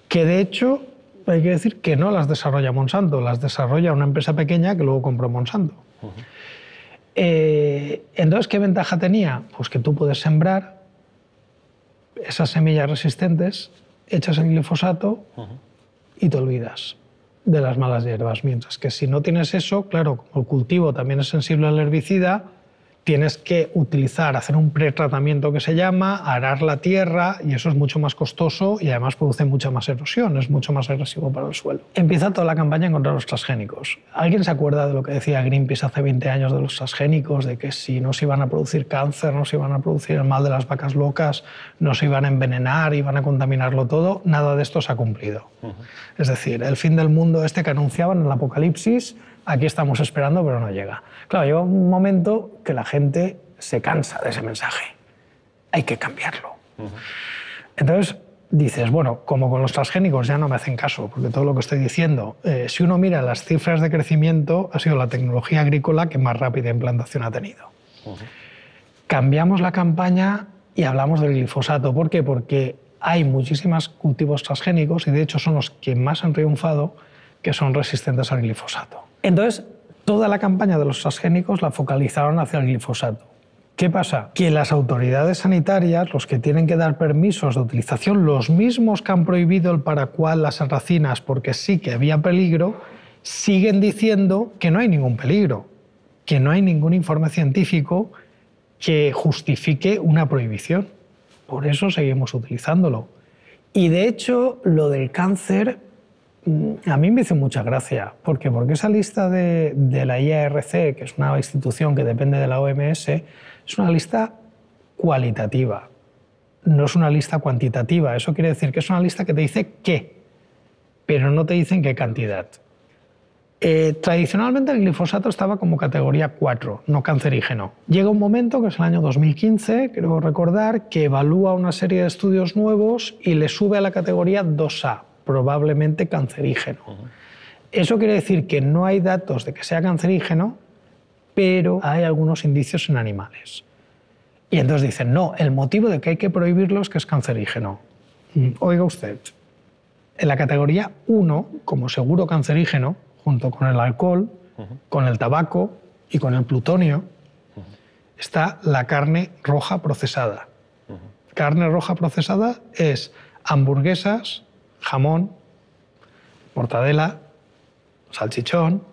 que de hecho hay que decir que no las desarrolla Monsanto, las desarrolla una empresa pequeña que luego compró Monsanto. Entonces, ¿qué ventaja tenía? Pues que tú puedes sembrar esas semillas resistentes, echas el glifosato y te olvidas de las malas hierbas. Mientras que si no tienes eso, claro, como el cultivo también es sensible al herbicida, tienes que hacer un pretratamiento que se llama, arar la tierra, y eso es mucho más costoso y además produce mucha más erosión, es mucho más agresivo para el suelo. Empieza toda la campaña contra los transgénicos. ¿Alguien se acuerda de lo que decía Greenpeace hace 20 años de los transgénicos? De que si no se iban a producir cáncer, no se iban a producir el mal de las vacas locas, no se iban a envenenar, iban a contaminarlo todo. Nada de esto se ha cumplido. Es decir, el fin del mundo este que anunciaban en el apocalipsis, aquí estamos esperando, pero no llega. Claro, llega un momento que la gente se cansa de ese mensaje. Hay que cambiarlo. Entonces dices, bueno, como con los transgénicos ya no me hacen caso, porque todo lo que estoy diciendo, si uno mira las cifras de crecimiento, ha sido la tecnología agrícola que más rápida implantación ha tenido. Cambiamos la campaña y hablamos del glifosato. ¿Por qué? Porque hay muchísimos cultivos transgénicos y de hecho son los que más han triunfado, que son resistentes al glifosato. Entonces, toda la campaña de los transgénicos la focalizaron hacia el glifosato. ¿Qué pasa? Que las autoridades sanitarias, los que tienen que dar permisos de utilización, los mismos que han prohibido el paraquat, las atracinas, porque sí que había peligro, siguen diciendo que no hay ningún peligro, que no hay ningún informe científico que justifique una prohibición. Por eso seguimos utilizándolo. Y de hecho, lo del cáncer a mí me hizo mucha gracia. ¿Por qué? Porque esa lista de la IARC, que es una institución que depende de la OMS, es una lista cualitativa, no es una lista cuantitativa. Eso quiere decir que es una lista que te dice qué, pero no te dicen qué cantidad. Tradicionalmente el glifosato estaba como categoría 4, no cancerígeno. Llega un momento, que es el año 2015, creo recordar, que evalúa una serie de estudios nuevos y le sube a la categoría 2A, probablemente cancerígeno. Eso quiere decir que no hay datos de que sea cancerígeno, pero hay algunos indicios en animales. Y entonces dicen, no, el motivo de que hay que prohibirlo es que es cancerígeno. Oiga usted, en la categoría 1, como seguro cancerígeno, junto con el alcohol, con el tabaco y con el plutonio, está la carne roja procesada. Carne roja procesada es hamburguesas, jamón, mortadela, salchichón,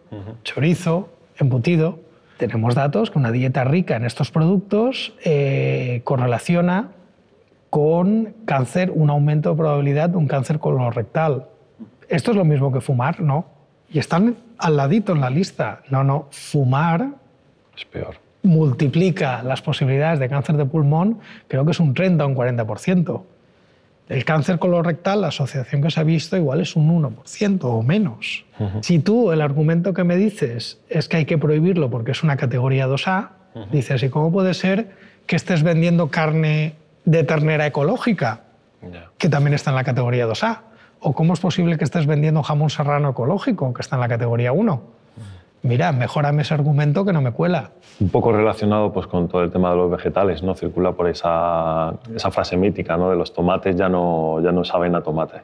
chorizo, embutido. Tenemos datos que una dieta rica en estos productos correlaciona con cáncer, un aumento de probabilidad de un cáncer colorectal. ¿Esto es lo mismo que fumar? No. Y están al ladito en la lista. No, fumar es peor. Multiplica las posibilidades de cáncer de pulmón, creo que es un 30 o un 40%. El cáncer colorectal, la asociación que se ha visto, igual es un 1% o menos. Si tú el argumento que me dices es que hay que prohibirlo porque es una categoría 2A, dices, ¿y cómo puede ser que estés vendiendo carne de ternera ecológica, que también está en la categoría 2A? ¿O cómo es posible que estés vendiendo jamón serrano ecológico, que está en la categoría 1? Mira, mejórame ese argumento que no me cuela. Un poco relacionado pues, con todo el tema de los vegetales, ¿no? Circula por esa frase mítica, ¿no? De los tomates ya no saben a tomate.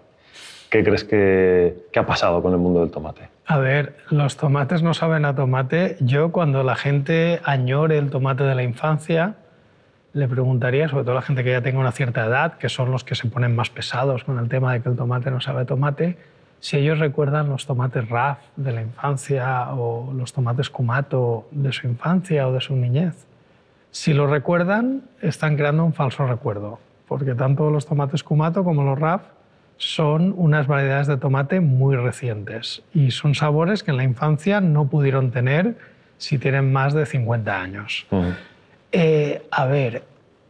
¿Qué crees que ha pasado con el mundo del tomate? A ver, los tomates no saben a tomate. Yo, cuando la gente añore el tomate de la infancia, le preguntaría, sobre todo a la gente que ya tenga una cierta edad, que son los que se ponen más pesados con el tema de que el tomate no sabe a tomate, si ellos recuerdan los tomates RAF de la infancia o los tomates Kumato de su infancia o de su niñez. Si lo recuerdan, están creando un falso recuerdo, porque tanto los tomates Kumato como los RAF son unas variedades de tomate muy recientes y son sabores que en la infancia no pudieron tener si tienen más de 50 años. A ver,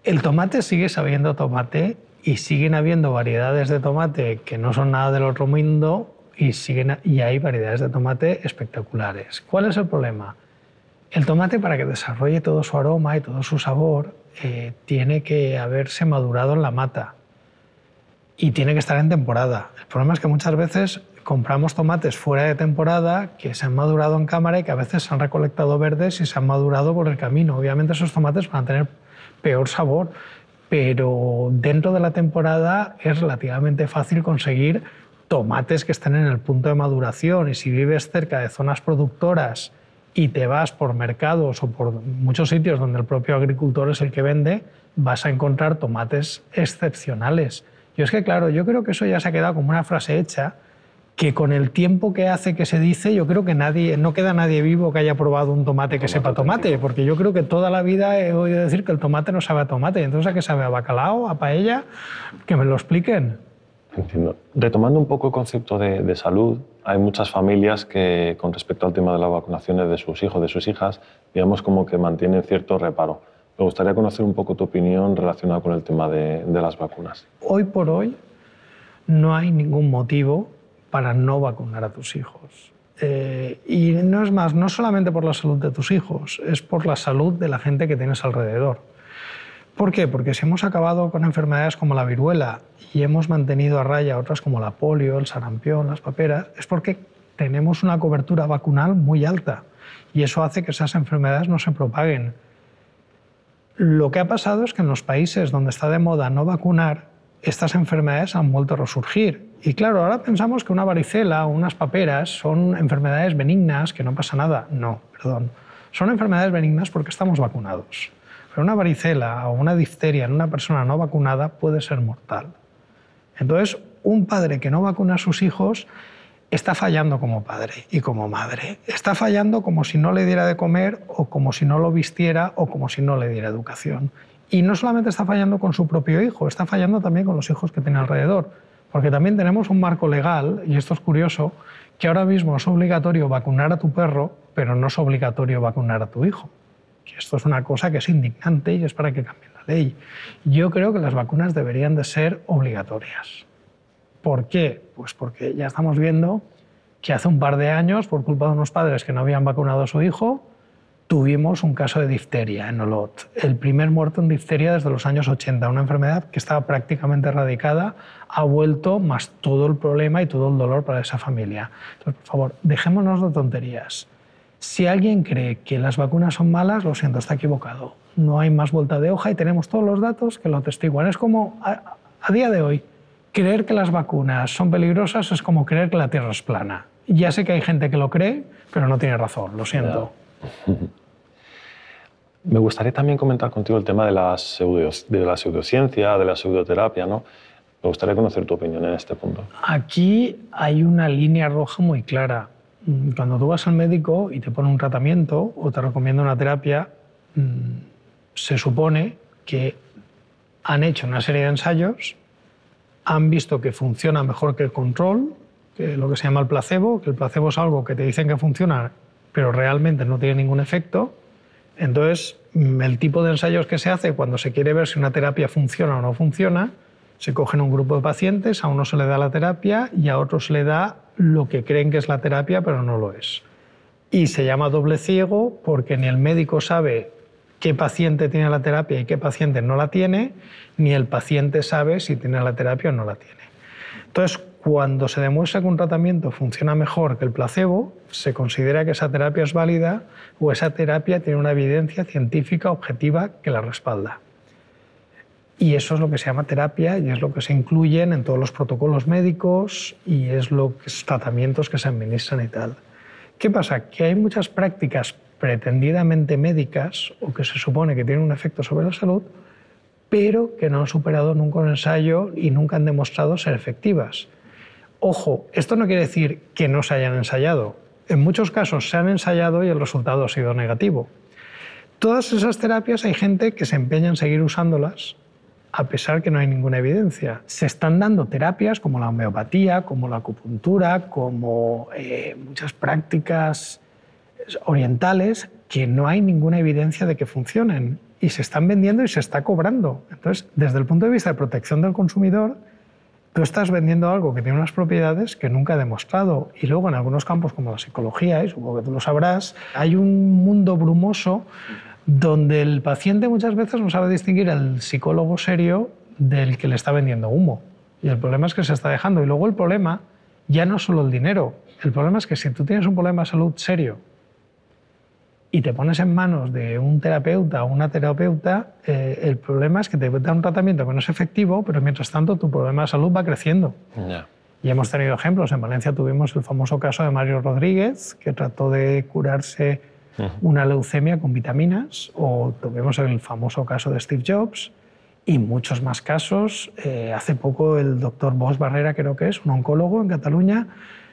el tomate sigue sabiendo tomate y siguen habiendo variedades de tomate que no son nada del otro mundo y hay variedades de tomate espectaculares. ¿Cuál es el problema? El tomate, para que desarrolle todo su aroma y todo su sabor, tiene que haberse madurado en la mata y tiene que estar en temporada. El problema es que muchas veces compramos tomates fuera de temporada que se han madurado en cámara y que a veces se han recolectado verdes y se han madurado por el camino. Obviamente esos tomates van a tener peor sabor, pero dentro de la temporada es relativamente fácil conseguir tomates que estén en el punto de maduración, y si vives cerca de zonas productoras y te vas por mercados o por muchos sitios donde el propio agricultor es el que vende, vas a encontrar tomates excepcionales. Yo es que, claro, yo creo que eso ya se ha quedado como una frase hecha, que con el tiempo que hace que se dice, yo creo que no queda nadie vivo que haya probado un tomate que sepa tomate, porque yo creo que toda la vida he oído decir que el tomate no sabe a tomate. Entonces, ¿a qué sabe? ¿A bacalao? ¿A paella? Que me lo expliquen. Entiendo. Retomando un poco el concepto de salud, hay muchas familias que, con respecto al tema de las vacunaciones de sus hijos, de sus hijas, digamos como que mantienen cierto reparo. Me gustaría conocer un poco tu opinión relacionada con el tema de las vacunas. Hoy por hoy no hay ningún motivo para no vacunar a tus hijos. Y no es más, no solamente por la salud de tus hijos, es por la salud de la gente que tienes alrededor. ¿Por qué? Porque si hemos acabado con enfermedades como la viruela y hemos mantenido a raya otras como la polio, el sarampión, las paperas, es porque tenemos una cobertura vacunal muy alta y eso hace que esas enfermedades no se propaguen. Lo que ha pasado es que en los países donde está de moda no vacunar, estas enfermedades han vuelto a resurgir. Y claro, ahora pensamos que una varicela o unas paperas son enfermedades benignas, que no pasa nada. No, perdón. Son enfermedades benignas porque estamos vacunados. Pero una varicela o una difteria en una persona no vacunada puede ser mortal. Entonces, un padre que no vacuna a sus hijos está fallando como padre y como madre. Está fallando como si no le diera de comer o como si no lo vistiera o como si no le diera educación. Y no solamente está fallando con su propio hijo, está fallando también con los hijos que tiene alrededor. Porque también tenemos un marco legal, y esto es curioso, que ahora mismo es obligatorio vacunar a tu perro, pero no es obligatorio vacunar a tu hijo. Y esto es una cosa que es indignante y es para que cambie la ley. Yo creo que las vacunas deberían de ser obligatorias. ¿Por qué? Pues porque ya estamos viendo que hace un par de años, por culpa de unos padres que no habían vacunado a su hijo, tuvimos un caso de difteria en Olot. El primer muerto en difteria desde los años 80, una enfermedad que estaba prácticamente erradicada, ha vuelto más todo el problema y todo el dolor para esa familia. Entonces, por favor, dejémonos de tonterías. Si alguien cree que las vacunas son malas, lo siento, está equivocado. No hay más vuelta de hoja y tenemos todos los datos que lo atestiguan. Es como, a día de hoy, creer que las vacunas son peligrosas es como creer que la Tierra es plana. Ya sé que hay gente que lo cree, pero no tiene razón, lo siento. Me gustaría también comentar contigo el tema de la pseudociencia, de la pseudoterapia, ¿no? Me gustaría conocer tu opinión en este punto. Aquí hay una línea roja muy clara. Cuando tú vas al médico y te pone un tratamiento o te recomienda una terapia, se supone que han hecho una serie de ensayos, han visto que funciona mejor que el control, que lo que se llama el placebo, que el placebo es algo que te dicen que funciona, pero realmente no tiene ningún efecto. Entonces, el tipo de ensayos que se hace cuando se quiere ver si una terapia funciona o no funciona, se cogen un grupo de pacientes, a uno se le da la terapia y a otro se le da lo que creen que es la terapia, pero no lo es. Y se llama doble ciego porque ni el médico sabe qué paciente tiene la terapia y qué paciente no la tiene, ni el paciente sabe si tiene la terapia o no la tiene. Entonces, cuando se demuestra que un tratamiento funciona mejor que el placebo, se considera que esa terapia es válida o esa terapia tiene una evidencia científica objetiva que la respalda. Y eso es lo que se llama terapia y es lo que se incluyen en todos los protocolos médicos y es los tratamientos que se administran y tal. ¿Qué pasa? Que hay muchas prácticas pretendidamente médicas o que se supone que tienen un efecto sobre la salud, pero que no han superado nunca un ensayo y nunca han demostrado ser efectivas. Ojo, esto no quiere decir que no se hayan ensayado. En muchos casos se han ensayado y el resultado ha sido negativo. Todas esas terapias hay gente que se empeña en seguir usándolas a pesar que no hay ninguna evidencia. Se están dando terapias como la homeopatía, como la acupuntura, como muchas prácticas orientales que no hay ninguna evidencia de que funcionen y se están vendiendo y se está cobrando. Entonces, desde el punto de vista de protección del consumidor, tú estás vendiendo algo que tiene unas propiedades que nunca ha demostrado. Y luego en algunos campos como la psicología, y supongo que tú lo sabrás, hay un mundo brumoso donde el paciente muchas veces no sabe distinguir al psicólogo serio del que le está vendiendo humo. Y el problema es que se está dejando. Y luego el problema ya no es solo el dinero. El problema es que si tú tienes un problema de salud serio y te pones en manos de un terapeuta o una terapeuta, el problema es que te da un tratamiento que no es efectivo, pero mientras tanto tu problema de salud va creciendo. Yeah. Y hemos tenido ejemplos. En Valencia tuvimos el famoso caso de Mario Rodríguez, que trató de curarse una leucemia con vitaminas, o tuvimos el famoso caso de Steve Jobs, y muchos más casos. Hace poco el doctor Bosch Barrera, creo que es, un oncólogo en Cataluña,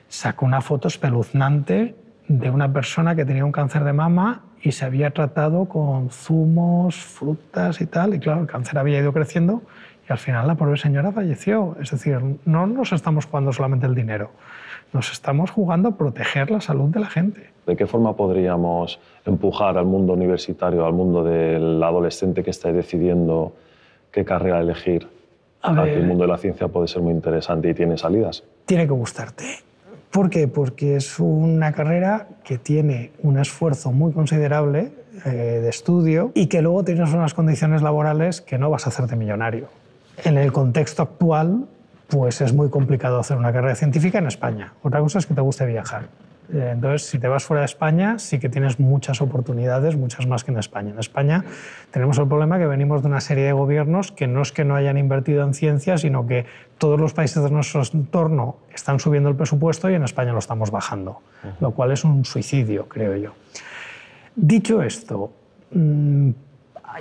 sacó una foto espeluznante de una persona que tenía un cáncer de mama y se había tratado con zumos, frutas y tal, y claro, el cáncer había ido creciendo y al final la pobre señora falleció. Es decir, no nos estamos jugando solamente el dinero, nos estamos jugando a proteger la salud de la gente. ¿De qué forma podríamos empujar al mundo universitario, al mundo del adolescente que está decidiendo qué carrera elegir? Aquí el mundo de la ciencia puede ser muy interesante y tiene salidas. Tiene que gustarte. ¿Por qué? Porque es una carrera que tiene un esfuerzo muy considerable de estudio y que luego tienes unas condiciones laborales que no vas a hacerte millonario. En el contexto actual, pues es muy complicado hacer una carrera científica en España. Otra cosa es que te guste viajar. Entonces, si te vas fuera de España, sí que tienes muchas oportunidades, muchas más que en España. En España tenemos el problema que venimos de una serie de gobiernos que no es que no hayan invertido en ciencia, sino que todos los países de nuestro entorno están subiendo el presupuesto y en España lo estamos bajando, lo cual es un suicidio, creo yo. Dicho esto,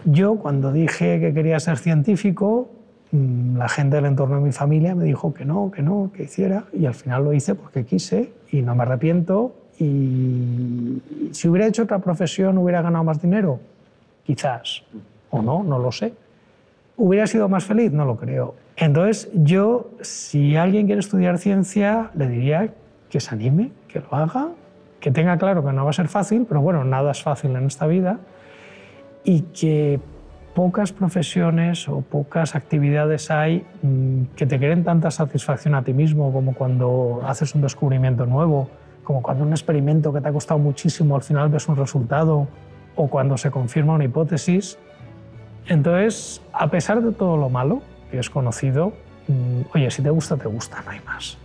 yo cuando dije que quería ser científico, la gente del entorno de mi familia me dijo que no, que hiciera, y al final lo hice porque quise y no me arrepiento. Y si hubiera hecho otra profesión, ¿hubiera ganado más dinero? Quizás, o no, no lo sé. ¿Hubiera sido más feliz? No lo creo. Entonces yo, si alguien quiere estudiar ciencia, le diría que se anime, que lo haga, que tenga claro que no va a ser fácil, pero bueno, nada es fácil en esta vida, y que pocas profesiones o pocas actividades hay que te creen tanta satisfacción a ti mismo como cuando haces un descubrimiento nuevo, como cuando un experimento que te ha costado muchísimo al final ves un resultado o cuando se confirma una hipótesis. Entonces, a pesar de todo lo malo que es conocido, oye, si te gusta, no hay más.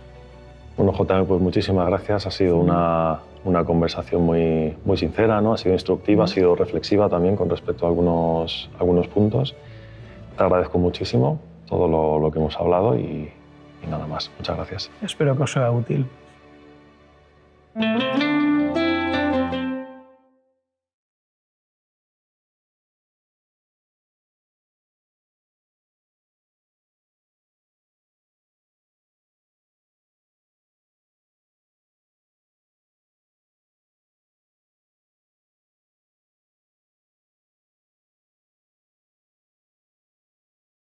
Bueno, JM, pues muchísimas gracias. Ha sido una conversación muy sincera, ¿no? Ha sido instructiva, ha sido reflexiva también con respecto a algunos puntos. Te agradezco muchísimo todo lo que hemos hablado y nada más. Muchas gracias. Espero que os sea útil.